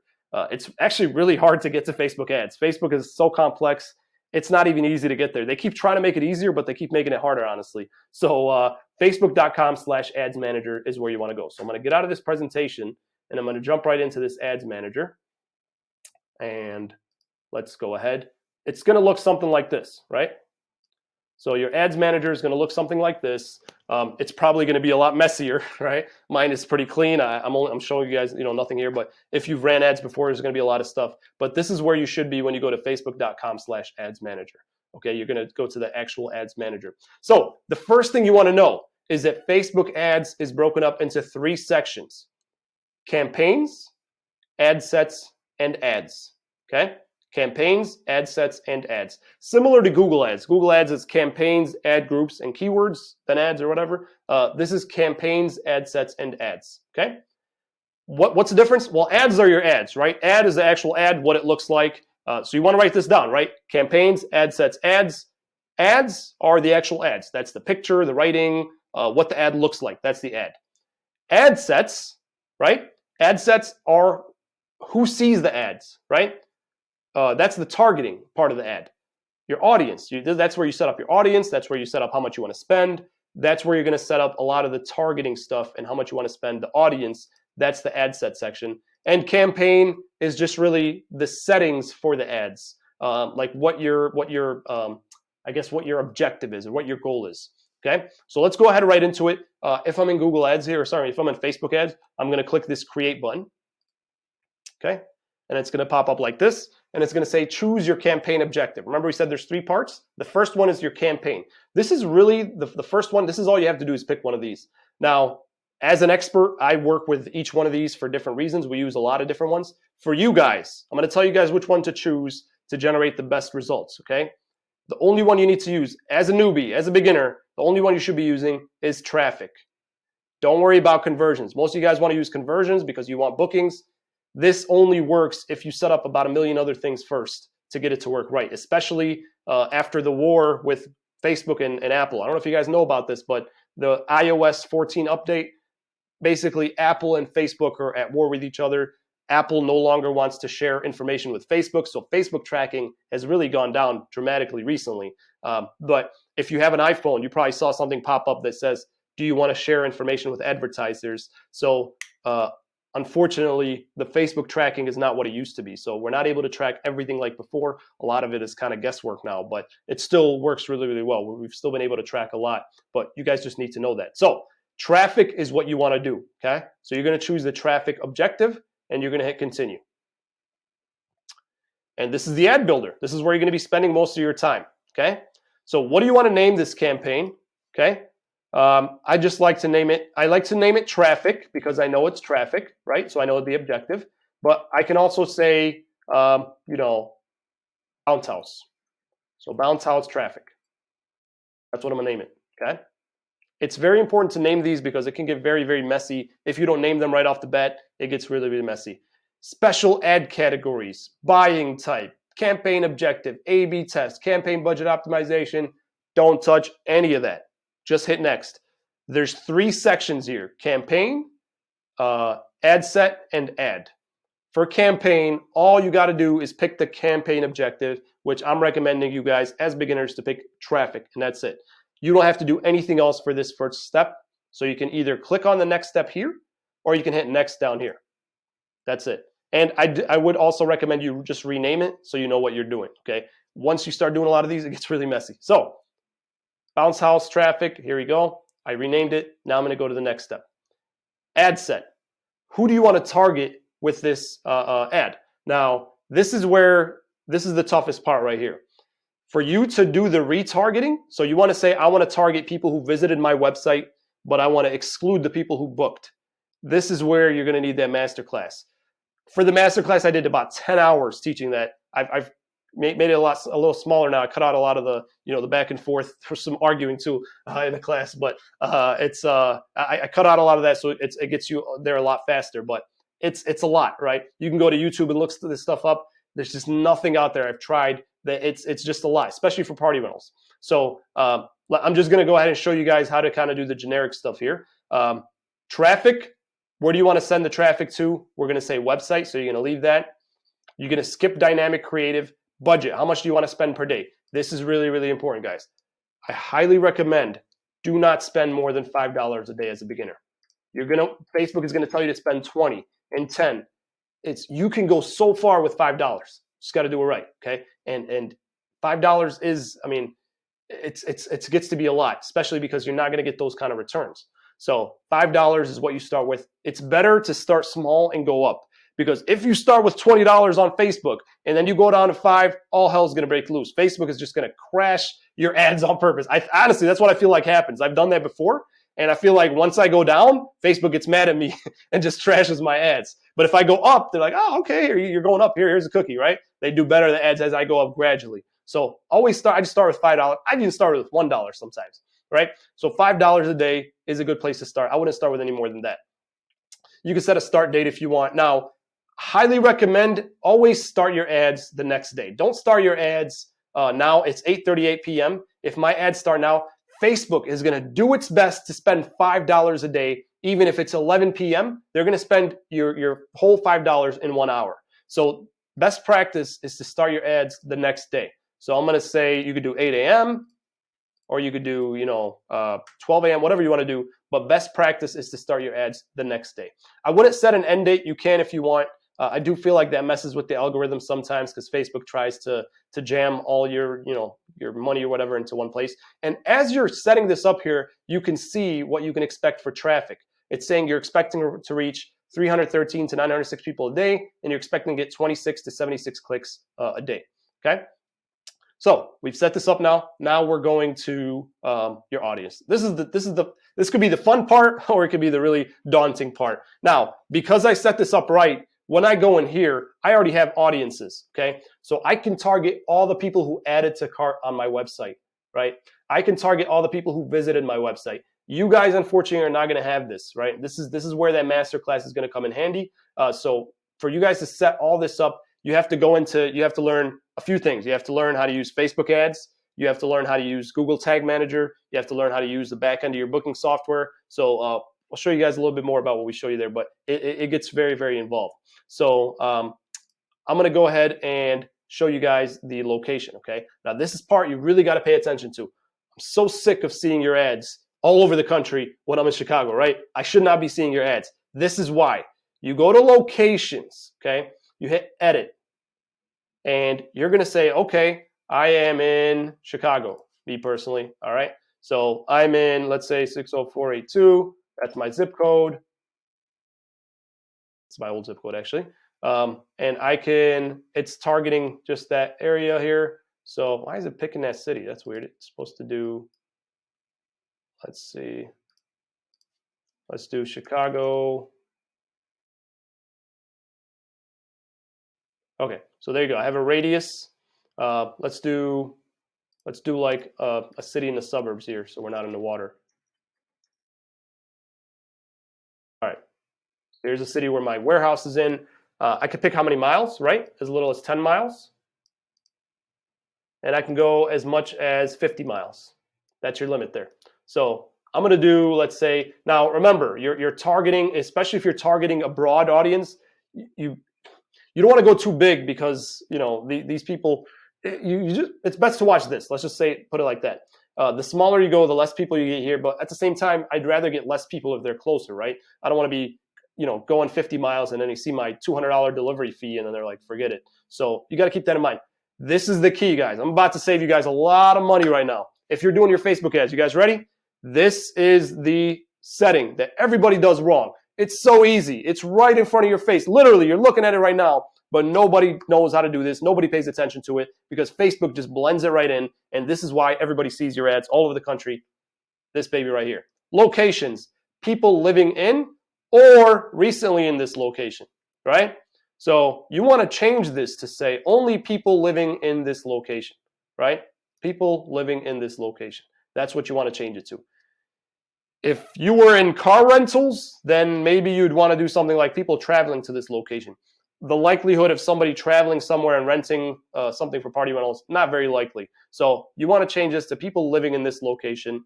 It's actually really hard to get to Facebook ads. Facebook is so complex. It's not even easy to get there. They keep trying to make it easier, but they keep making it harder, honestly. So facebook.com/ads manager is where you want to go. So I'm going to get out of this presentation, and I'm going to jump right into this ads manager. And let's go ahead. It's going to look something like this, right? So your ads manager is going to look something like this. It's probably going to be a lot messier, right? Mine is pretty clean. I'm showing you guys, nothing here. But if you've ran ads before, there's going to be a lot of stuff. But this is where you should be when you go to facebook.com/ads manager. Okay, you're going to go to the actual ads manager. So the first thing you want to know is that Facebook ads is broken up into 3 sections: campaigns, ad sets, and ads. Okay. Campaigns, ad sets, and ads. Similar to Google Ads. Google Ads is campaigns, ad groups, and keywords, then ads or whatever. This is campaigns, ad sets, and ads. Okay? What's the difference? Well, ads are your ads, right? Ad is the actual ad, what it looks like. So you want to write this down, right? Campaigns, ad sets, ads. Ads are the actual ads. That's the picture, the writing, what the ad looks like. That's the ad. Ad sets, right? Ad sets are who sees the ads, right? That's the targeting part of the ad. Your audience. That's where you set up your audience. That's where you set up how much you want to spend. That's where you're going to set up a lot of the targeting stuff and how much you want to spend. The audience, that's the ad set section. And campaign is just really the settings for the ads, like what your I guess what your objective is or what your goal is. Okay, so let's go ahead and right into it. If I'm in Google Ads here, or sorry, if I'm in Facebook Ads, I'm going to click this Create button. Okay, and it's going to pop up like this, and it's going to say choose your campaign objective. Remember we said there's 3 parts? The first one is your campaign. This is really the first one. This is all you have to do is pick one of these. Now, as an expert, I work with each one of these for different reasons. We use a lot of different ones. For you guys, I'm going to tell you guys which one to choose to generate the best results, okay? The only one you need to use as a newbie, as a beginner, the only one you should be using is traffic. Don't worry about conversions. Most of you guys want to use conversions because you want bookings. This only works if you set up about a million other things first to get it to work right, especially after the war with Facebook and Apple. I don't know if you guys know about this, but the iOS 14 update, basically Apple and Facebook are at war with each other. Apple no longer wants to share information with Facebook, so Facebook tracking has really gone down dramatically recently. But if you have an iPhone, you probably saw something pop up that says, do you want to share information with advertisers? So unfortunately, the Facebook tracking is not what it used to be. So we're not able to track everything like before. A lot of it is kind of guesswork now, but it still works really, really well. We've still been able to track a lot, but you guys just need to know that. So traffic is what you want to do, okay? So you're going to choose the traffic objective, and you're going to hit continue. And this is the ad builder. This is where you're going to be spending most of your time, okay? So what do you want to name this campaign, okay? I just like to name it, I like to name it traffic because I know it's traffic, right? So I know the objective, but I can also say, bounce house. So bounce house traffic. That's what I'm gonna name it, okay? It's very important to name these because it can get very, very messy. If you don't name them right off the bat, it gets really, really messy. Special ad categories, buying type, campaign objective, A/B test, campaign budget optimization. Don't touch any of that. Just hit next. There's 3 sections here: campaign, ad set, and ad. For campaign, all you got to do is pick the campaign objective, which I'm recommending you guys as beginners to pick traffic, and that's it. You don't have to do anything else for this first step. So you can either click on the next step here, or you can hit next down here. That's it. And I would also recommend you just rename it so you know what you're doing, okay? Once you start doing a lot of these, it gets really messy. So bounce house traffic, here we go. I renamed it. Now I'm going to go to the next step. Ad set. Who do you want to target with this ad? Now, this is the toughest part right here. For you to do the retargeting, so you want to say, I want to target people who visited my website, but I want to exclude the people who booked. This is where you're going to need that masterclass. For the masterclass, I did about 10 hours teaching that. I've made it a little smaller now. I cut out a lot of the back and forth for some arguing too in the class, but I cut out a lot of that, so it gets you there a lot faster. But it's a lot, right? You can go to YouTube and look this stuff up. There's just nothing out there I've tried that it's just a lot, especially for party rentals. So I'm just going to go ahead and show you guys how to kind of do the generic stuff here. Traffic. Where do you want to send the traffic to? We're going to say website, so you're going to leave that. You're going to skip dynamic creative. Budget. How much do you want to spend per day? This is really, really important, guys. I highly recommend do not spend more than $5 a day as a beginner. Facebook is going to tell you to spend 20 and 10. You can go so far with $5. Just got to do it right, okay? And $5 is, it gets to be a lot, especially because you're not going to get those kind of returns. So $5 is what you start with. It's better to start small and go up, because if you start with $20 on Facebook and then you go down to $5, all hell's going to break loose. Facebook is just going to crash your ads on purpose. Honestly, that's what I feel like happens. I've done that before, and I feel like once I go down, Facebook gets mad at me and just trashes my ads. But if I go up, they're like, oh, okay, you're going up. Here's a cookie, right? They do better the ads as I go up gradually. So I just start with $5. I even start with $1 sometimes, right? So $5 a day is a good place to start. I wouldn't start with any more than that. You can set a start date if you want. Now, highly recommend always start your ads the next day. Don't start your ads now. It's 8:38 p.m. If my ads start now, Facebook is going to do its best to spend $5 a day. Even if it's 11 p.m., they're going to spend your whole $5 in 1 hour. So best practice is to start your ads the next day. So I'm going to say you could do 8 a.m. or you could do 12 a.m., whatever you want to do. But best practice is to start your ads the next day. I wouldn't set an end date. You can if you want. I do feel like that messes with the algorithm sometimes because Facebook tries to jam all your money or whatever into one place. And as you're setting this up here, you can see what you can expect for traffic. It's saying you're expecting to reach 313 to 906 people a day, and you're expecting to get 26 to 76 clicks a day. Okay. So we've set this up now. Now we're going to your audience. This could be the fun part, or it could be the really daunting part. Now, because I set this up right, when I go in here, I already have audiences. Okay, so I can target all the people who added to cart on my website. Right, I can target all the people who visited my website. You guys, unfortunately, are not going to have this. Right, this is where that masterclass is going to come in handy. So for you guys to set all this up, you have to learn a few things. You have to learn how to use Facebook ads. You have to learn how to use Google Tag Manager. You have to learn how to use the back end of your booking software. So I'll show you guys a little bit more about what we show you there, but it gets very, very involved. So I'm going to go ahead and show you guys the location. Okay. Now this is part you really got to pay attention to. I'm so sick of seeing your ads all over the country when I'm in Chicago, right? I should not be seeing your ads. This is why. You go to locations, okay? You hit edit, and you're going to say, okay, I am in Chicago, me personally, all right? So I'm in, let's say, 60482. That's my zip code. It's my old zip code, actually. And it's targeting just that area here. So why is it picking that city? That's weird. It's supposed to do, let's see. Let's do Chicago. Okay, so there you go. I have a radius. Let's do like a city in the suburbs here, so we're not in the water. All right, here's a city where my warehouse is in. I could pick how many miles, right? As little as 10 miles. And I can go as much as 50 miles. That's your limit there. So I'm going to do, let's say, now remember, you're targeting, especially if you're targeting a broad audience, you don't want to go too big because these people. It's best to watch this. Let's just put it like that. The smaller you go, the less people you get here. But at the same time, I'd rather get less people if they're closer, right? I don't want to be going 50 miles and then you see my $200 delivery fee and then they're like, forget it. So you got to keep that in mind. This is the key, guys. I'm about to save you guys a lot of money right now. If you're doing your Facebook ads, you guys ready? This is the setting that everybody does wrong. It's so easy. It's right in front of your face. Literally, you're looking at it right now, but nobody knows how to do this. Nobody pays attention to it because Facebook just blends it right in. And this is why everybody sees your ads all over the country. This baby right here. Locations, people living in or recently in this location, right? So you want to change this to say only people living in this location, right? People living in this location. That's what you want to change it to. If you were in car rentals, then maybe you'd want to do something like people traveling to this location. The likelihood of somebody traveling somewhere and renting something for party rentals, not very likely. So you want to change this to people living in this location.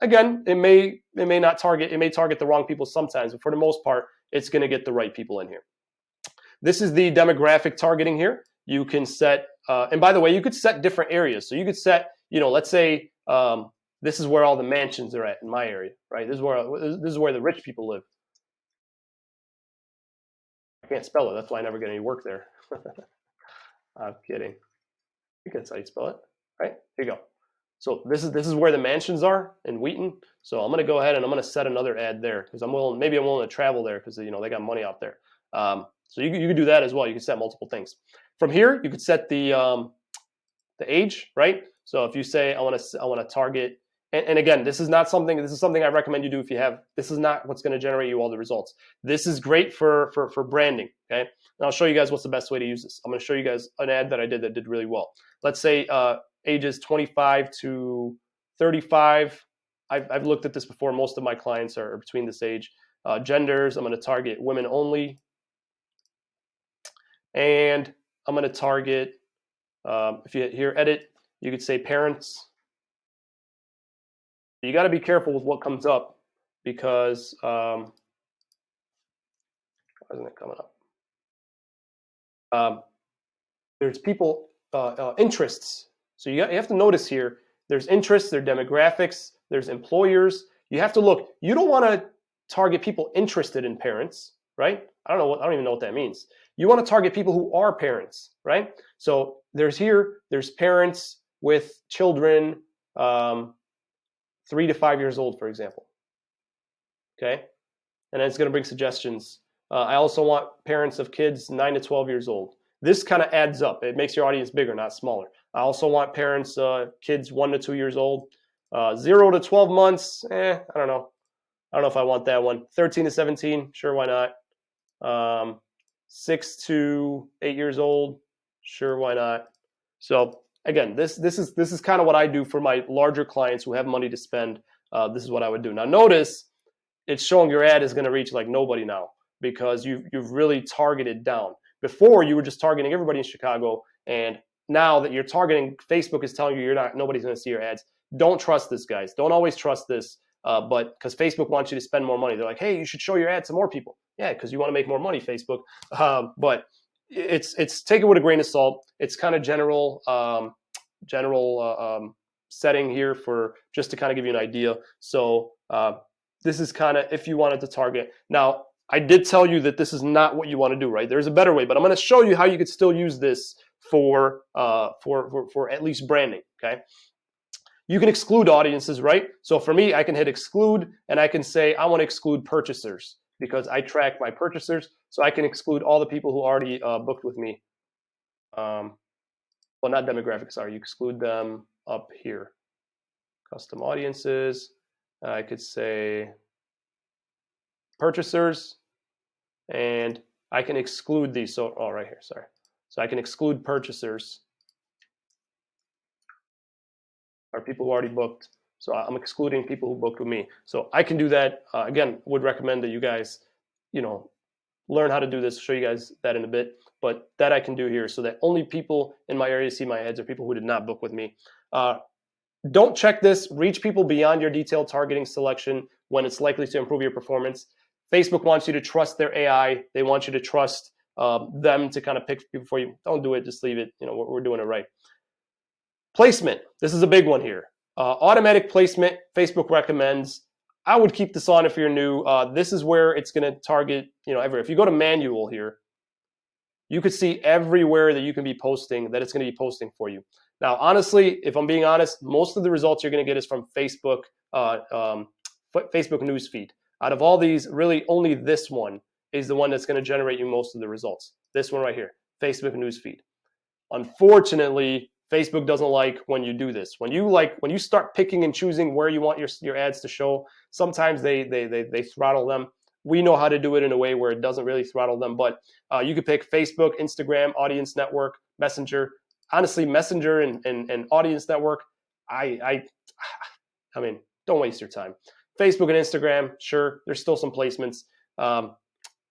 Again, it may target the wrong people sometimes, but for the most part, it's going to get the right people in here. This is the demographic targeting here. You can set, and by the way, you could set different areas. So you could set, let's say this is where all the mansions are at in my area, right? This is where the rich people live. I can't spell it. That's why I never get any work there. I'm kidding. You can spell it, right? Here you go. So this is where the mansions are in Wheaton. So I'm going to go ahead and I'm going to set another ad there because maybe I'm willing to travel there because they got money out there. So you can do that as well. You can set multiple things. From here, you could set the age, right? So if you say I want to target, and again, this is something I recommend you do if you have. This is not what's going to generate you all the results. This is great for branding. Okay, and I'll show you guys what's the best way to use this. I'm going to show you guys an ad that I did that did really well. Let's say ages 25 to 35. I've looked at this before. Most of my clients are between this age. genders, I'm going to target women only. And I'm going to target, if you hit here, edit, you could say parents. You got to be careful with what comes up because, why isn't it coming up? There's people, interests. So you have to notice here, there's interests, there's demographics, there's employers. You have to look, you don't want to target people interested in parents, right? I don't even know what that means. You want to target people who are parents, right? So there's parents with children, 3 to 5 years old, for example. Okay, and then it's going to bring suggestions. I also want parents of kids 9 to 12 years old. This kind of adds up. It makes your audience bigger, not smaller. I also want parents, kids 1 to 2 years old, 0 to 12 months. I don't know. I don't know if I want that one. 13 to 17, sure, why not? 6 to 8 years old, sure, why not? So again, this is kind of what I do for my larger clients who have money to spend. This is what I would do. Now notice it's showing your ad is going to reach like nobody now because you've really targeted down. Before you were just targeting everybody in Chicago, and now that you're targeting, Facebook is telling you nobody's going to see your ads. Don't trust this, guys. Don't always trust this, but because Facebook wants you to spend more money, they're like, hey, you should show your ad to more people. Yeah, because you want to make more money, Facebook. But it's take it with a grain of salt. It's kind of general setting here for just to kind of give you an idea. So this is kind of if you wanted to target. Now, I did tell you that this is not what you want to do, right? There's a better way, but I'm going to show you how you could still use this for at least branding, okay? You can exclude audiences, right? So for me, I can hit exclude, and I can say I want to exclude purchasers because I track my purchasers, so I can exclude all the people who already booked with me. Well, not demographics, sorry. You exclude them up here. Custom audiences. I could say purchasers, and I can exclude these. So, right here, sorry. So I can exclude purchasers or people who already booked. So I'm excluding people who booked with me. So I can do that. Again, would recommend that you guys, learn how to do this. I'll show you guys that in a bit. But that I can do here so that only people in my area see my ads are people who did not book with me. Don't check this. Reach people beyond your detailed targeting selection when it's likely to improve your performance. Facebook wants you to trust their AI. They want you to trust them to kind of pick people for you. Don't do it. Just leave it. We're doing it right. Placement. This is a big one here. Automatic placement. Facebook recommends. I would keep this on if you're new. This is where it's going to target, everywhere. If you go to manual here, you could see everywhere that you can be posting that it's going to be posting for you. Now, honestly, if I'm being honest, most of the results you're going to get is from Facebook, Facebook newsfeed. Out of all these, really only this one is the one that's going to generate you most of the results. This one right here, Facebook newsfeed. Unfortunately, Facebook doesn't like when you do this. When you start picking and choosing where you want your ads to show, sometimes they throttle them. We know how to do it in a way where it doesn't really throttle them, but you could pick Facebook, Instagram, Audience Network, Messenger. Honestly, Messenger and Audience Network, I mean, don't waste your time. Facebook and Instagram, sure, there's still some placements.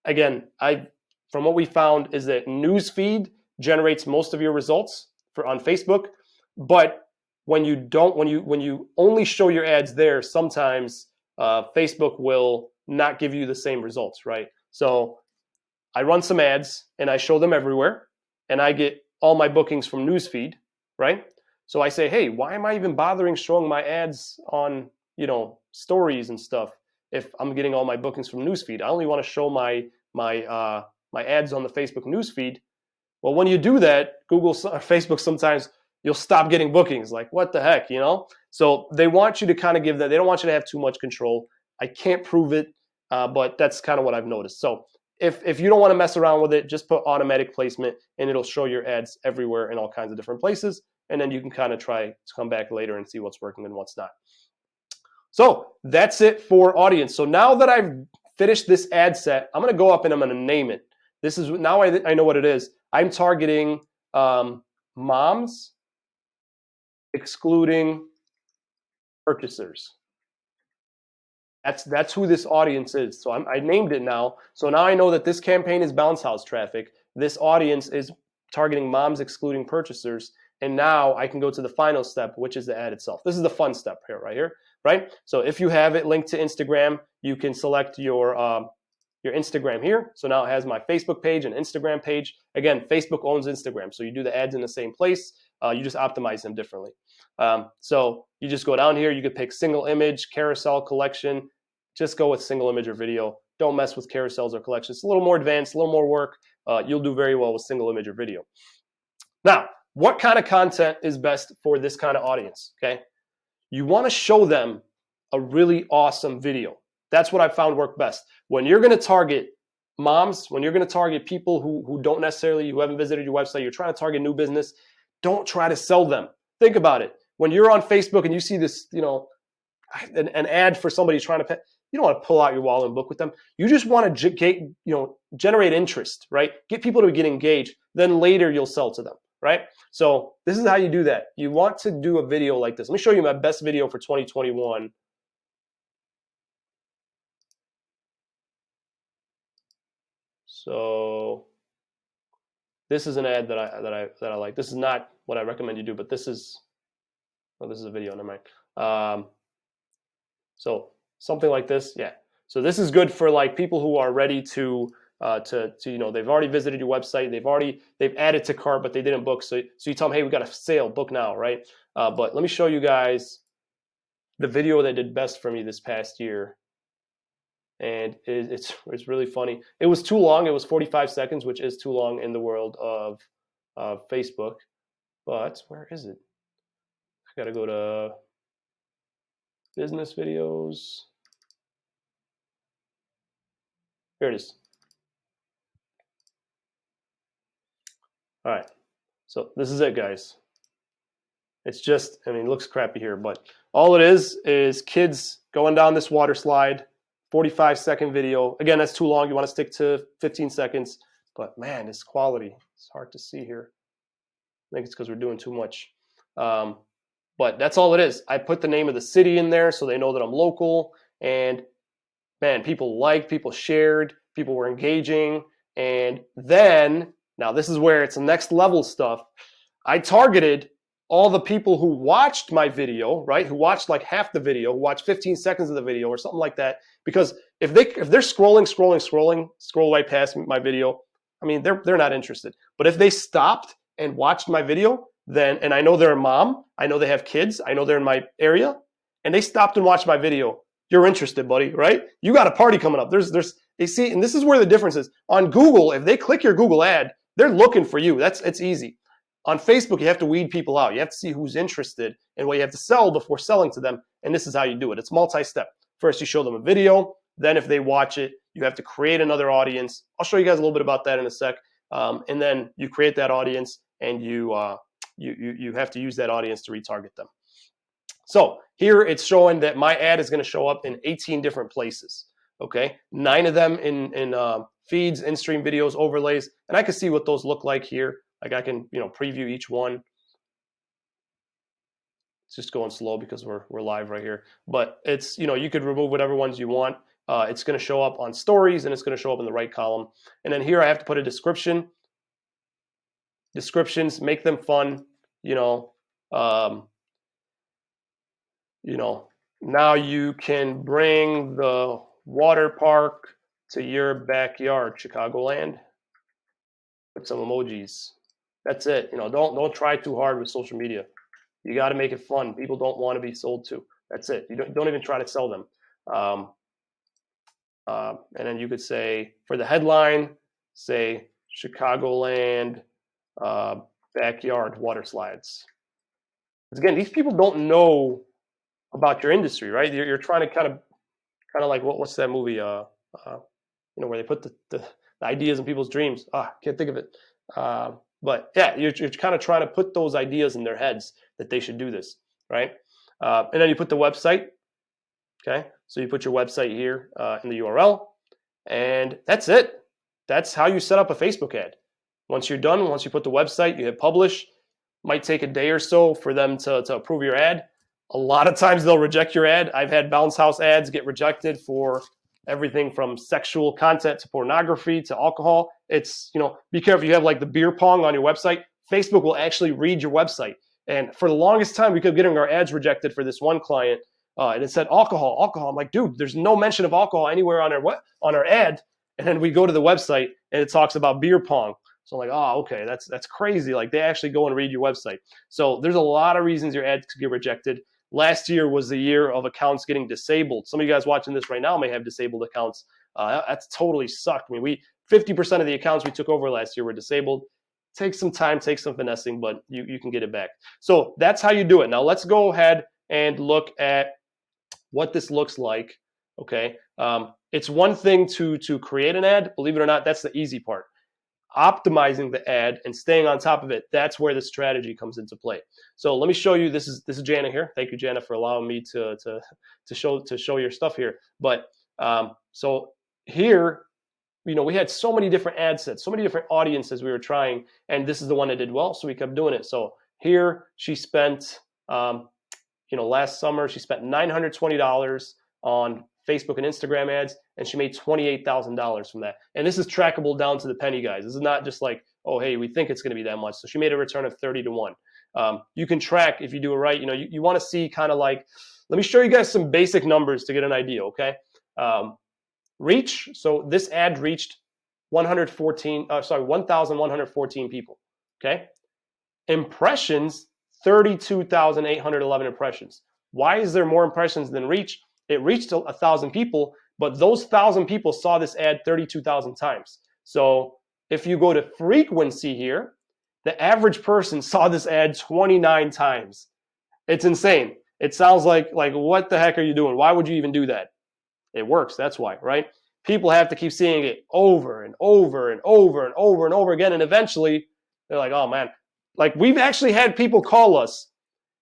Again, from what we found is that newsfeed generates most of your results on Facebook, but when you only show your ads there, sometimes Facebook will not give you the same results, right? So I run some ads and I show them everywhere, and I get all my bookings from newsfeed, right? So I say, hey, why am I even bothering showing my ads on stories and stuff if I'm getting all my bookings from newsfeed? I only want to show my ads on the Facebook newsfeed. Well, when you do that, Google or Facebook, sometimes you'll stop getting bookings. Like, what the heck, So they want you to kind of give that. They don't want you to have too much control. I can't prove it, but that's kind of what I've noticed. So if you don't want to mess around with it, just put automatic placement, and it'll show your ads everywhere in all kinds of different places. And then you can kind of try to come back later and see what's working and what's not. So that's it for audience. So now that I've finished this ad set, I'm going to go up and I'm going to name it. This is now I know what it is. I'm targeting moms, excluding purchasers. That's who this audience is. So I named it now. So now I know that this campaign is bounce house traffic. This audience is targeting moms excluding purchasers. And now I can go to the final step, which is the ad itself. This is the fun step here, right here, right? So if you have it linked to Instagram, you can select your Instagram here. So now it has my Facebook page and Instagram page. Again, Facebook owns Instagram, so you do the ads in the same place. You just optimize them differently. So you just go down here. You could pick single image, carousel, collection. Just go with single image or video. Don't mess with carousels or collections. It's a little more advanced, a little more work. You'll do very well with single image or video. Now, what kind of content is best for this kind of audience? Okay, you want to show them a really awesome video. That's what I found worked best. When you're going to target moms, when you're going to target people who don't necessarily, who haven't visited your website, you're trying to target new business, don't try to sell them. Think about it. When you're on Facebook and you see this, an ad for somebody trying to pay, you don't want to pull out your wallet and book with them. You just want to generate interest, right? Get people to get engaged. Then later you'll sell to them, right? So this is how you do that. You want to do a video like this. Let me show you my best video for 2021. So this is an ad that I like. This is not what I recommend you do, but this is a video. Never mind. So something like this, yeah. So this is good for like people who are ready to they've already visited your website, they've added to cart, but they didn't book. So you tell them, hey, we got a sale, book now, right? But let me show you guys the video that did best for me this past year. And it's really funny. It was too long. It was 45 seconds, which is too long in the world of Facebook. But where is it? I got to go to business videos. Here it is. All right. So this is it, guys. It's just, it looks crappy here, but all it is kids going down this water slide. 45-second video. Again, that's too long. You want to stick to 15 seconds. But man, it's quality. It's hard to see here. I think it's because we're doing too much. But that's all it is. I put the name of the city in there so they know that I'm local. And man, people shared, people were engaging. And then, now this is where it's next level stuff. I targeted all the people who watched my video, right? Who watched like half the video, who watched 15 seconds of the video or something like that. Because if they're scroll right past my video, they're not interested. But if they stopped and watched my video, then, and I know they're a mom, I know they have kids, I know they're in my area, and they stopped and watched my video, you're interested, buddy, right? You got a party coming up. They see, and this is where the difference is. On Google, if they click your Google ad, they're looking for you. It's easy. On Facebook, you have to weed people out. You have to see who's interested and what you have to sell before selling to them. And this is how you do it. It's multi-step. First, you show them a video. Then if they watch it, you have to create another audience. I'll show you guys a little bit about that in a sec. And then you create that audience and you have to use that audience to retarget them. So here it's showing that my ad is going to show up in 18 different places. Okay, 9 of them in feeds, in-stream videos, overlays. And I can see what those look like here. Like I can, preview each one. It's just going slow because we're live right here. But it's, you could remove whatever ones you want. It's going to show up on stories and it's going to show up in the right column. And then here I have to put a description. Descriptions, make them fun. Now you can bring the water park to your backyard, Chicagoland. Put some emojis. That's it. Don't try too hard with social media. You got to make it fun. People don't want to be sold to. That's it. You don't even try to sell them. And then you could say for the headline, say Chicagoland backyard water slides. Because again, these people don't know about your industry, right? You're trying to kind of like what's that movie? Where they put the ideas in people's dreams. Can't think of it. But yeah, you're kind of trying to put those ideas in their heads that they should do this, right? And then you put the website. Okay, so you put your website here in the URL, and that's it. That's how you set up a Facebook ad. Once you're done, once you put the website, you hit publish. Might take a day or so for them to approve your ad. A lot of times they'll reject your ad. I've had bounce house ads get rejected for everything from sexual content to pornography to alcohol. It's, be careful. You have like the beer pong on your website. Facebook will actually read your website. And for the longest time, we kept getting our ads rejected for this one client. And it said alcohol, alcohol. I'm like, dude, there's no mention of alcohol anywhere on our ad. And then we go to the website and it talks about beer pong. So I'm like, oh, okay, that's crazy. Like they actually go and read your website. So there's a lot of reasons your ads could get rejected. Last year was the year of accounts getting disabled. Some of you guys watching this right now may have disabled accounts. That's totally sucked. I mean, 50% of the accounts we took over last year were disabled. Takes some time, takes some finessing, but you can get it back. So that's how you do it. Now let's go ahead and look at what this looks like. Okay, it's one thing to create an ad. Believe it or not, that's the easy part. Optimizing the ad and staying on top of it, that's where the strategy comes into play. So let me show you. This is Jana here. Thank you, Jana, for allowing me to show your stuff here. But so here, we had so many different ad sets, so many different audiences we were trying, and this is the one that did well, so we kept doing it. So here she spent, last summer she spent $920 on Facebook and Instagram ads, and she made $28,000 from that. And this is trackable down to the penny, guys. This is not just like, oh, hey, we think it's going to be that much. So she made a return of 30 to 1. You can track if you do it right. You want to see kind of like, let me show you guys some basic numbers to get an idea, okay? Reach, so this ad reached 1,114 people, okay? Impressions, 32,811 impressions. Why is there more impressions than reach? It reached 1,000 people, but those 1,000 people saw this ad 32,000 times. So if you go to frequency here, the average person saw this ad 29 times. It's insane. It sounds like what the heck are you doing? Why would you even do that? It works, that's why, right? People have to keep seeing it over and over and over and over and over again, and eventually they're like, oh man. Like we've actually had people call us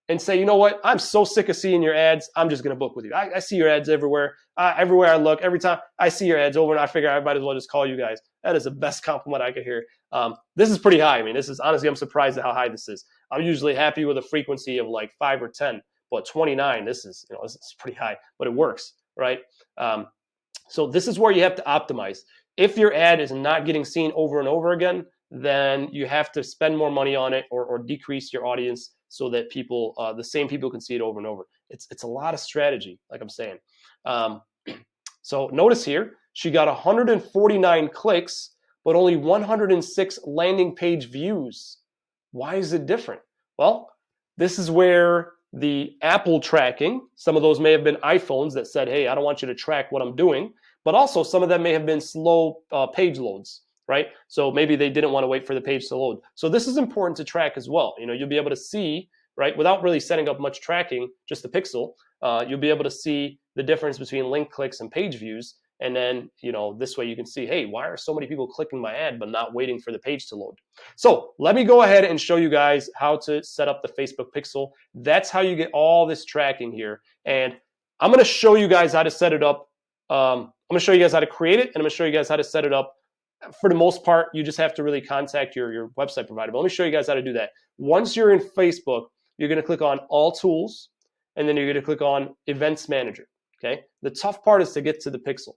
and say, you know what, I'm so sick of seeing your ads, I'm just going to book with you. I see your ads everywhere. Everywhere I look, every time I see your ads over, and I figure I might as well just call you guys. That is the best compliment I could hear. This is pretty high. I mean, this is honestly, I'm surprised at how high this is. I'm usually happy with a frequency of like 5 or 10, but 29, this is pretty high, but it works, right? So this is where you have to optimize. If your ad is not getting seen over and over again, then you have to spend more money on it or decrease your audience so that people, the same people can see it over and over. It's a lot of strategy, like I'm saying. So notice here, she got 149 clicks, but only 106 landing page views. Why is it different? Well, this is where the Apple tracking, some of those may have been iPhones that said, hey, I don't want you to track what I'm doing, but also some of them may have been slow page loads, right? So maybe they didn't want to wait for the page to load. So this is important to track as well. You'll be able to see, right, without really setting up much tracking, just the pixel, you'll be able to see the difference between link clicks and page views. And then, this way you can see, hey, why are so many people clicking my ad but not waiting for the page to load? So let me go ahead and show you guys how to set up the Facebook pixel. That's how you get all this tracking here. And I'm going to show you guys how to set it up. I'm going to show you guys how to create it, and I'm going to show you guys how to set it up. For the most part, you just have to really contact your website provider. But let me show you guys how to do that. Once you're in Facebook, you're going to click on All Tools, and then you're going to click on Events Manager. Okay. The tough part is to get to the pixel.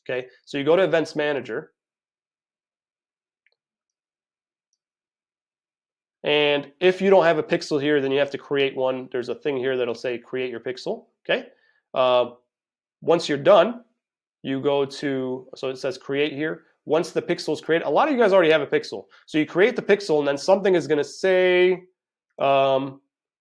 Okay. So you go to Events Manager, and if you don't have a pixel here, then you have to create one. There's a thing here that'll say Create Your Pixel. Okay. Once you're done, you go to, so it says Create here. Once the pixel is created, a lot of you guys already have a pixel. So you create the pixel, and then something is going to say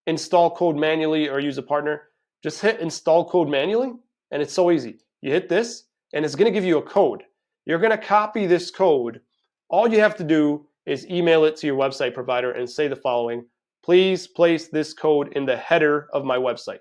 install code manually or use a partner. Just hit install code manually, and it's so easy. You hit this, and it's going to give you a code. You're going to copy this code. All you have to do is email it to your website provider and say the following: please place this code in the header of my website.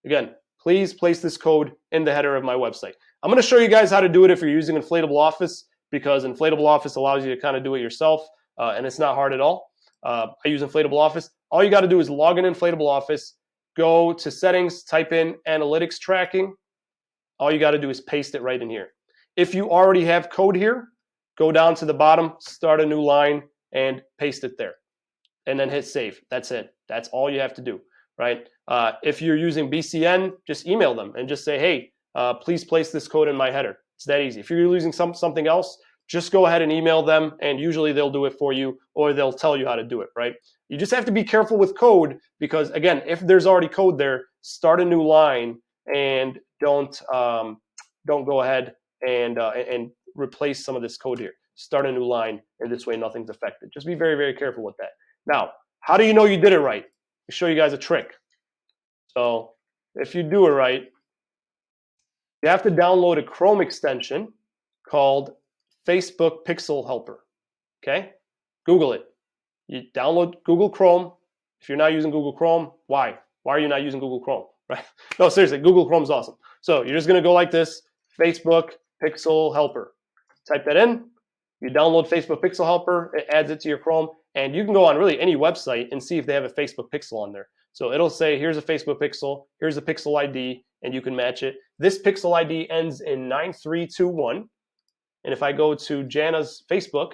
Again, please place this code in the header of my website. I'm going to show you guys how to do it if you're using Inflatable Office, because Inflatable Office allows you to kind of do it yourself, and it's not hard at all. I use Inflatable Office. All you got to do is log in Inflatable Office, go to Settings, type in Analytics Tracking. All you got to do is paste it right in here. If you already have code here, go down to the bottom, start a new line, and paste it there. And then hit Save. That's it. That's all you have to do. right? If you're using BCN, just email them and just say, hey, please place this code in my header. It's that easy. If you're using something else, just go ahead and email them, and usually they'll do it for you, or they'll tell you how to do it, right? You just have to be careful with code, because again, if there's already code there, start a new line and don't go ahead and replace some of this code here. Start a new line, and this way nothing's affected. Just be very, very careful with that. Now, how do you know you did it right? Let me show you guys a trick. So if you do it right, you have to download a Chrome extension called Facebook Pixel Helper. Okay? Google it. You download Google Chrome. If you're not using Google Chrome, why? Why are you not using Google Chrome? Right? No, seriously, Google Chrome's awesome. So you're just gonna go like this, Facebook Pixel Helper. Type that in. You download Facebook Pixel Helper. It adds it to your Chrome, and you can go on really any website and see if they have a Facebook Pixel on there. So it'll say, here's a Facebook Pixel, here's a Pixel ID, and you can match it. This Pixel ID ends in 9321. And if I go to Jana's Facebook,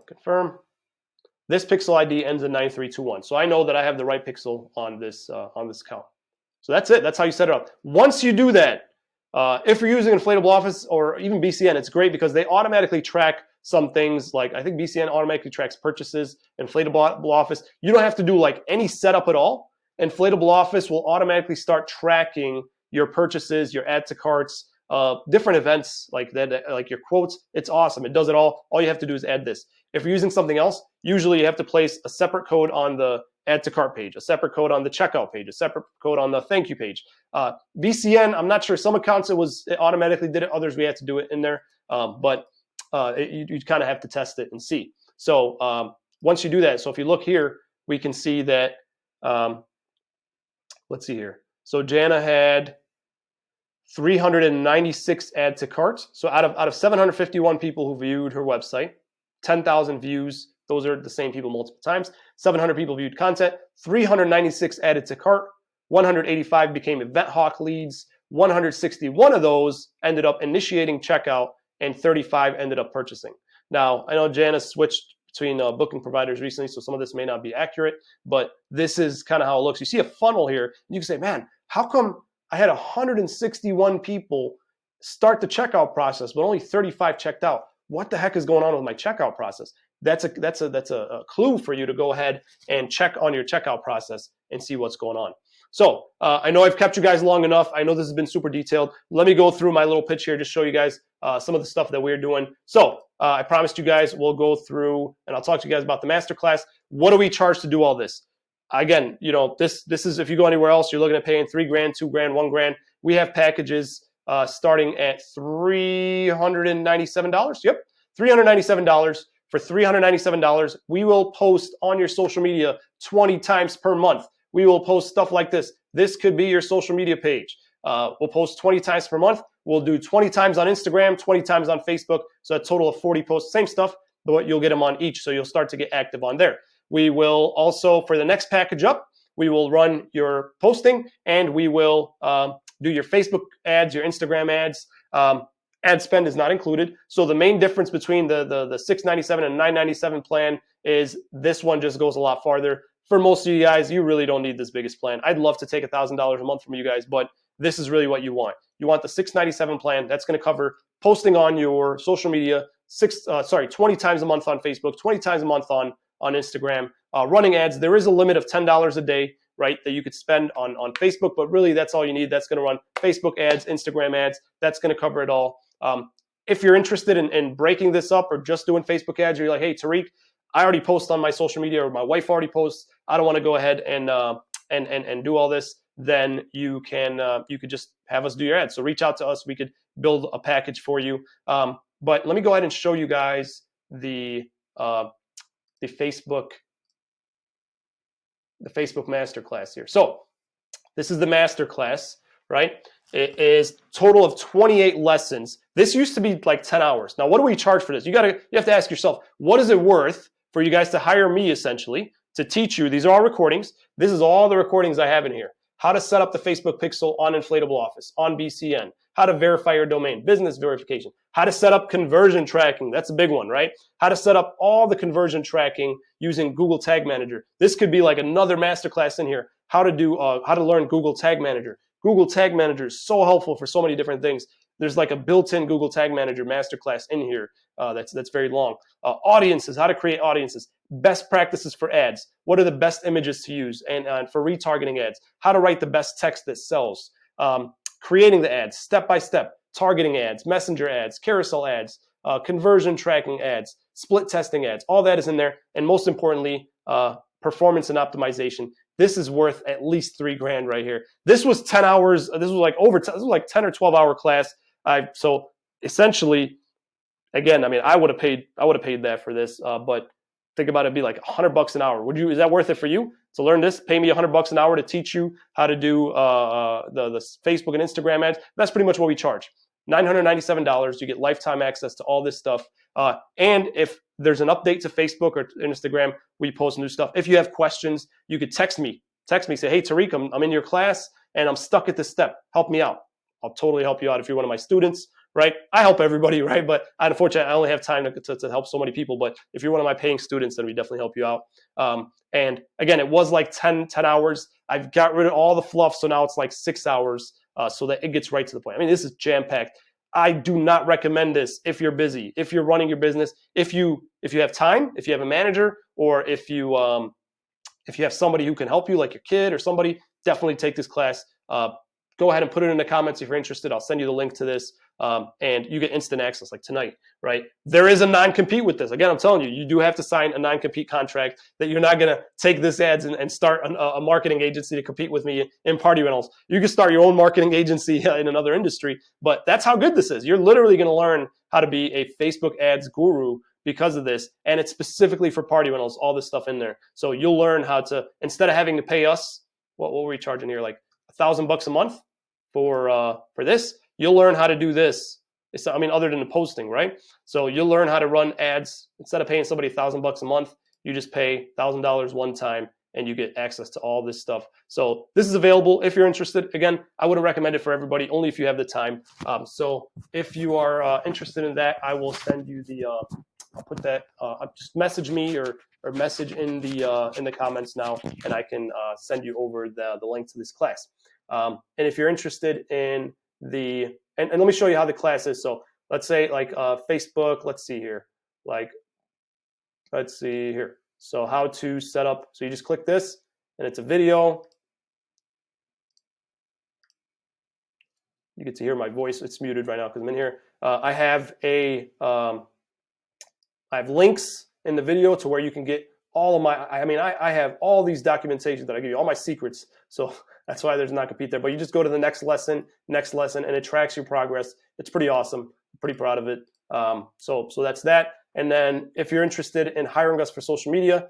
confirm, this Pixel ID ends in 9321. So I know that I have the right Pixel on this account. So that's it. That's how you set it up. Once you do that, if you're using Inflatable Office or even BCN, it's great because they automatically track some things. Like I think BCN automatically tracks purchases. Inflatable Office, you don't have to do like any setup at all. Inflatable Office will automatically start tracking your purchases, your add to carts, different events like that, like your quotes. It's awesome. It does it all. All you have to do is add this. If you're using something else, usually you have to place a separate code on the add to cart page, a separate code on the checkout page, a separate code on the thank you page. BCN, I'm not sure. Some accounts it automatically did it. Others we had to do it in there. But you kind of have to test it and see. So once you do that, so if you look here, we can see that, let's see here. So Jana had 396 add to carts. So out of 751 people who viewed her website, 10,000 views. Those are the same people multiple times. 700 people viewed content. 396 added to cart. 185 became Event Hawk leads. 161 of those ended up initiating checkout, and 35 ended up purchasing. Now, I know Jana switched between booking providers recently, so some of this may not be accurate, but this is kind of how it looks. You see a funnel here, and you can say, man, how come I had 161 people start the checkout process, but only 35 checked out? What the heck is going on with my checkout process? That's a clue for you to go ahead and check on your checkout process and see what's going on. So I know I've kept you guys long enough. I know this has been super detailed. Let me go through my little pitch here, just show you guys some of the stuff that we're doing. So I promised you guys we'll go through, and I'll talk to you guys about the masterclass. What do we charge to do all this? Again, you know, this is, if you go anywhere else, you're looking at paying $3 grand, $2 grand, $1 grand. We have packages starting at $397. Yep, $397. For $397, we will post on your social media 20 times per month. We will post stuff like this. This could be your social media page. We'll post 20 times per month. We'll do 20 times on Instagram, 20 times on Facebook. So a total of 40 posts, same stuff, but you'll get them on each. So you'll start to get active on there. We will also, for the next package up, we will run your posting, and we will do your Facebook ads, your Instagram ads. Ad spend is not included. So the main difference between the $697 and $997 plan is this one just goes a lot farther. For most of you guys, you really don't need this biggest plan. I'd love to take $1,000 a month from you guys, but this is really what you want. You want the $697 plan. That's going to cover posting on your social media 20 times a month on Facebook, 20 times a month on Instagram, running ads. There is a limit of $10 a day, right, that you could spend on Facebook, but really that's all you need. That's going to run Facebook ads, Instagram ads. That's going to cover it all. If you're interested in breaking this up or just doing Facebook ads, or you're like, hey, Tariq, I already post on my social media, or my wife already posts, I don't want to go ahead and do all this, then you could just have us do your ads. So reach out to us. We could build a package for you. But let me go ahead and show you guys the Facebook masterclass here. So this is the masterclass, right? It is total of 28 lessons. This used to be like 10 hours. Now, what do we charge for this? You have to ask yourself, what is it worth for you guys to hire me essentially to teach you? These are all recordings. This is all the recordings I have in here. How to set up the Facebook Pixel on Inflatable Office, on BCN, how to verify your domain, business verification, how to set up conversion tracking. That's a big one, right? How to set up all the conversion tracking using Google Tag Manager. This could be like another masterclass in here. How to learn Google Tag Manager. Google Tag Manager is so helpful for so many different things. There's like a built-in Google Tag Manager masterclass in here that's very long. Audiences, how to create audiences. Best practices for ads. What are the best images to use? And for retargeting ads, how to write the best text that sells. Creating the ads, step-by-step. Targeting ads, messenger ads, carousel ads, conversion tracking ads, split testing ads. All that is in there. And most importantly, performance and optimization. This is worth at least $3,000 right here. This was 10 hours. This was like this was like 10 or 12 hour class. So essentially, again, I mean, I would have paid that for this, but think about it, it'd be like $100 an hour. Is that worth it for you to learn this? Pay me $100 an hour to teach you how to do the Facebook and Instagram ads. That's pretty much what we charge. $997. You get lifetime access to all this stuff. And if there's an update to Facebook or Instagram, we post new stuff. If you have questions, you could text me, say, hey, Tariq, I'm in your class and I'm stuck at this step. Help me out. I'll totally help you out if you're one of my students, right? I help everybody, right? But unfortunately, I only have time to help so many people. But if you're one of my paying students, then we definitely help you out. And again, it was like 10 hours. I've got rid of all the fluff, so now it's like 6 hours so that it gets right to the point. I mean, this is jam-packed. I do not recommend this if you're busy, if you're running your business, if you have time, if you have a manager, or if you have somebody who can help you, like your kid or somebody. Definitely take this class. Go ahead and put it in the comments if you're interested. I'll send you the link to this, and you get instant access like tonight, right? There is a non-compete with this. Again, I'm telling you, you do have to sign a non-compete contract that you're not going to take this ads and start a marketing agency to compete with me in party rentals. You can start your own marketing agency in another industry, but that's how good this is. You're literally going to learn how to be a Facebook ads guru because of this, and it's specifically for party rentals, all this stuff in there. So you'll learn how to, instead of having to pay us, what were we charging here, like $1,000 a month for this, you'll learn how to do this. I mean, other than the posting, right? So you'll learn how to run ads. Instead of paying somebody $1,000 a month, you just pay $1,000 one time and you get access to all this stuff. So this is available if you're interested. Again, I wouldn't recommend it for everybody, only if you have the time. So if you are interested in that, I will send you the, I'll put that, just message me or message in the comments now, and I can send you over the link to this class. And if you're interested in and let me show you how the class is. So let's say like Facebook, let's see here. Let's see here. So how to set up, so you just click this and it's a video. You get to hear my voice. It's muted right now because I'm in here. I have links in the video to where you can get all of I have all these documentations that I give you, all my secrets. So that's why there's not compete there. But you just go to the next lesson, and it tracks your progress. It's pretty awesome. I'm pretty proud of it. So that's that. And then if you're interested in hiring us for social media,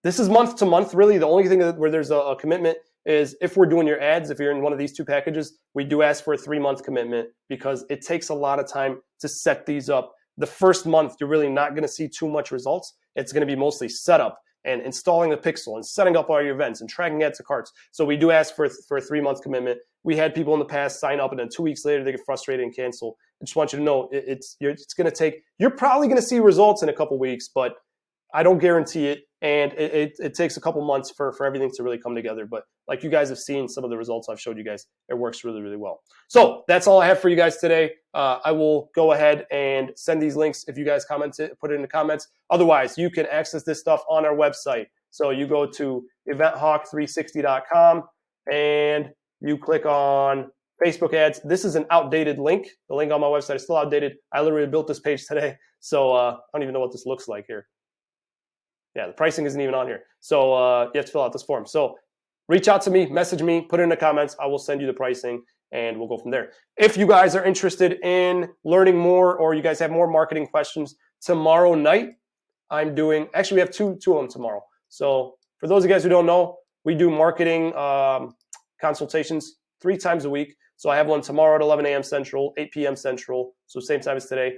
this is month to month. Really, the only thing where there's a commitment is if we're doing your ads. If you're in one of these two packages, we do ask for a 3-month commitment because it takes a lot of time to set these up. The first month, you're really not going to see too much results. It's going to be mostly setup and installing the pixel and setting up all your events and tracking ads to carts. So we do ask for a 3-month commitment. We had people in the past sign up and then 2 weeks later they get frustrated and cancel. I just want you to know it's going to take, you're probably going to see results in a couple weeks, but I don't guarantee it. And it takes a couple months for everything to really come together. But like you guys have seen some of the results I've showed you guys, it works really, really well. So that's all I have for you guys today. I will go ahead and send these links. If you guys comment it, put it in the comments. Otherwise, you can access this stuff on our website. So you go to eventhawk360.com and you click on Facebook ads. This is an outdated link. The link on my website is still outdated. I literally built this page today. So I don't even know what this looks like here. Yeah, the pricing isn't even on here. So you have to fill out this form. So reach out to me, message me, put it in the comments. I will send you the pricing and we'll go from there. If you guys are interested in learning more or you guys have more marketing questions, tomorrow night I'm doing, actually we have two of them tomorrow. So for those of you guys who don't know, we do marketing consultations 3 times a week. So I have one tomorrow at 11 a.m. Central, 8 p.m. Central, so same time as today.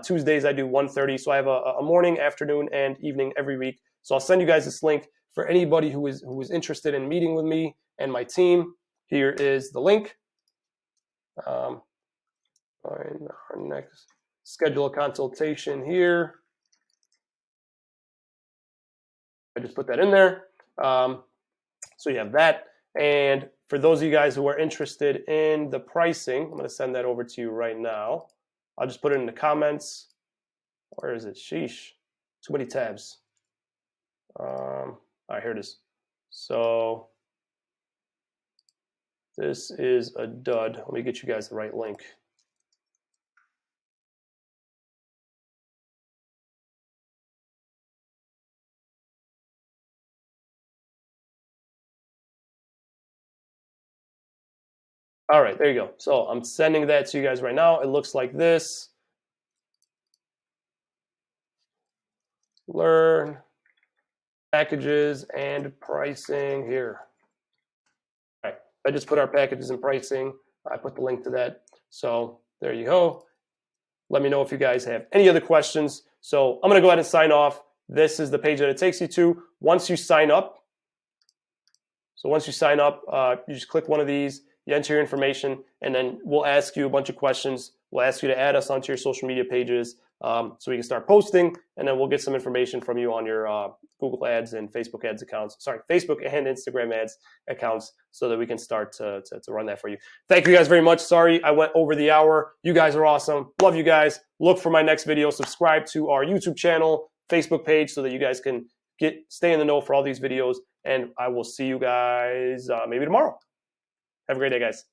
Tuesdays I do 1:30, so I have a morning, afternoon, and evening every week. So I'll send you guys this link for anybody who is interested in meeting with me and my team. Here is the link. Find our next, schedule a consultation here. I just put that in there. So you have that. And for those of you guys who are interested in the pricing, I'm going to send that over to you right now. I'll just put it in the comments. Where is it? Sheesh. Too many tabs. All right, here it is. So this is a dud. Let me get you guys the right link. All right, there you go. So I'm sending that to you guys right now. It looks like this. Learn packages and pricing here. All right, I just put our packages and pricing. I put the link to that. So there you go. Let me know if you guys have any other questions. So I'm going to go ahead and sign off. This is the page that it takes you to. Once you sign up, you just click one of these, you enter your information, and then we'll ask you a bunch of questions. We'll ask you to add us onto your social media pages so we can start posting, and then we'll get some information from you on your Google Ads and Facebook Ads accounts. Sorry, Facebook and Instagram Ads accounts so that we can start to run that for you. Thank you guys very much. Sorry I went over the hour. You guys are awesome. Love you guys. Look for my next video. Subscribe to our YouTube channel, Facebook page so that you guys can stay in the know for all these videos. And I will see you guys maybe tomorrow. Have a great day, guys.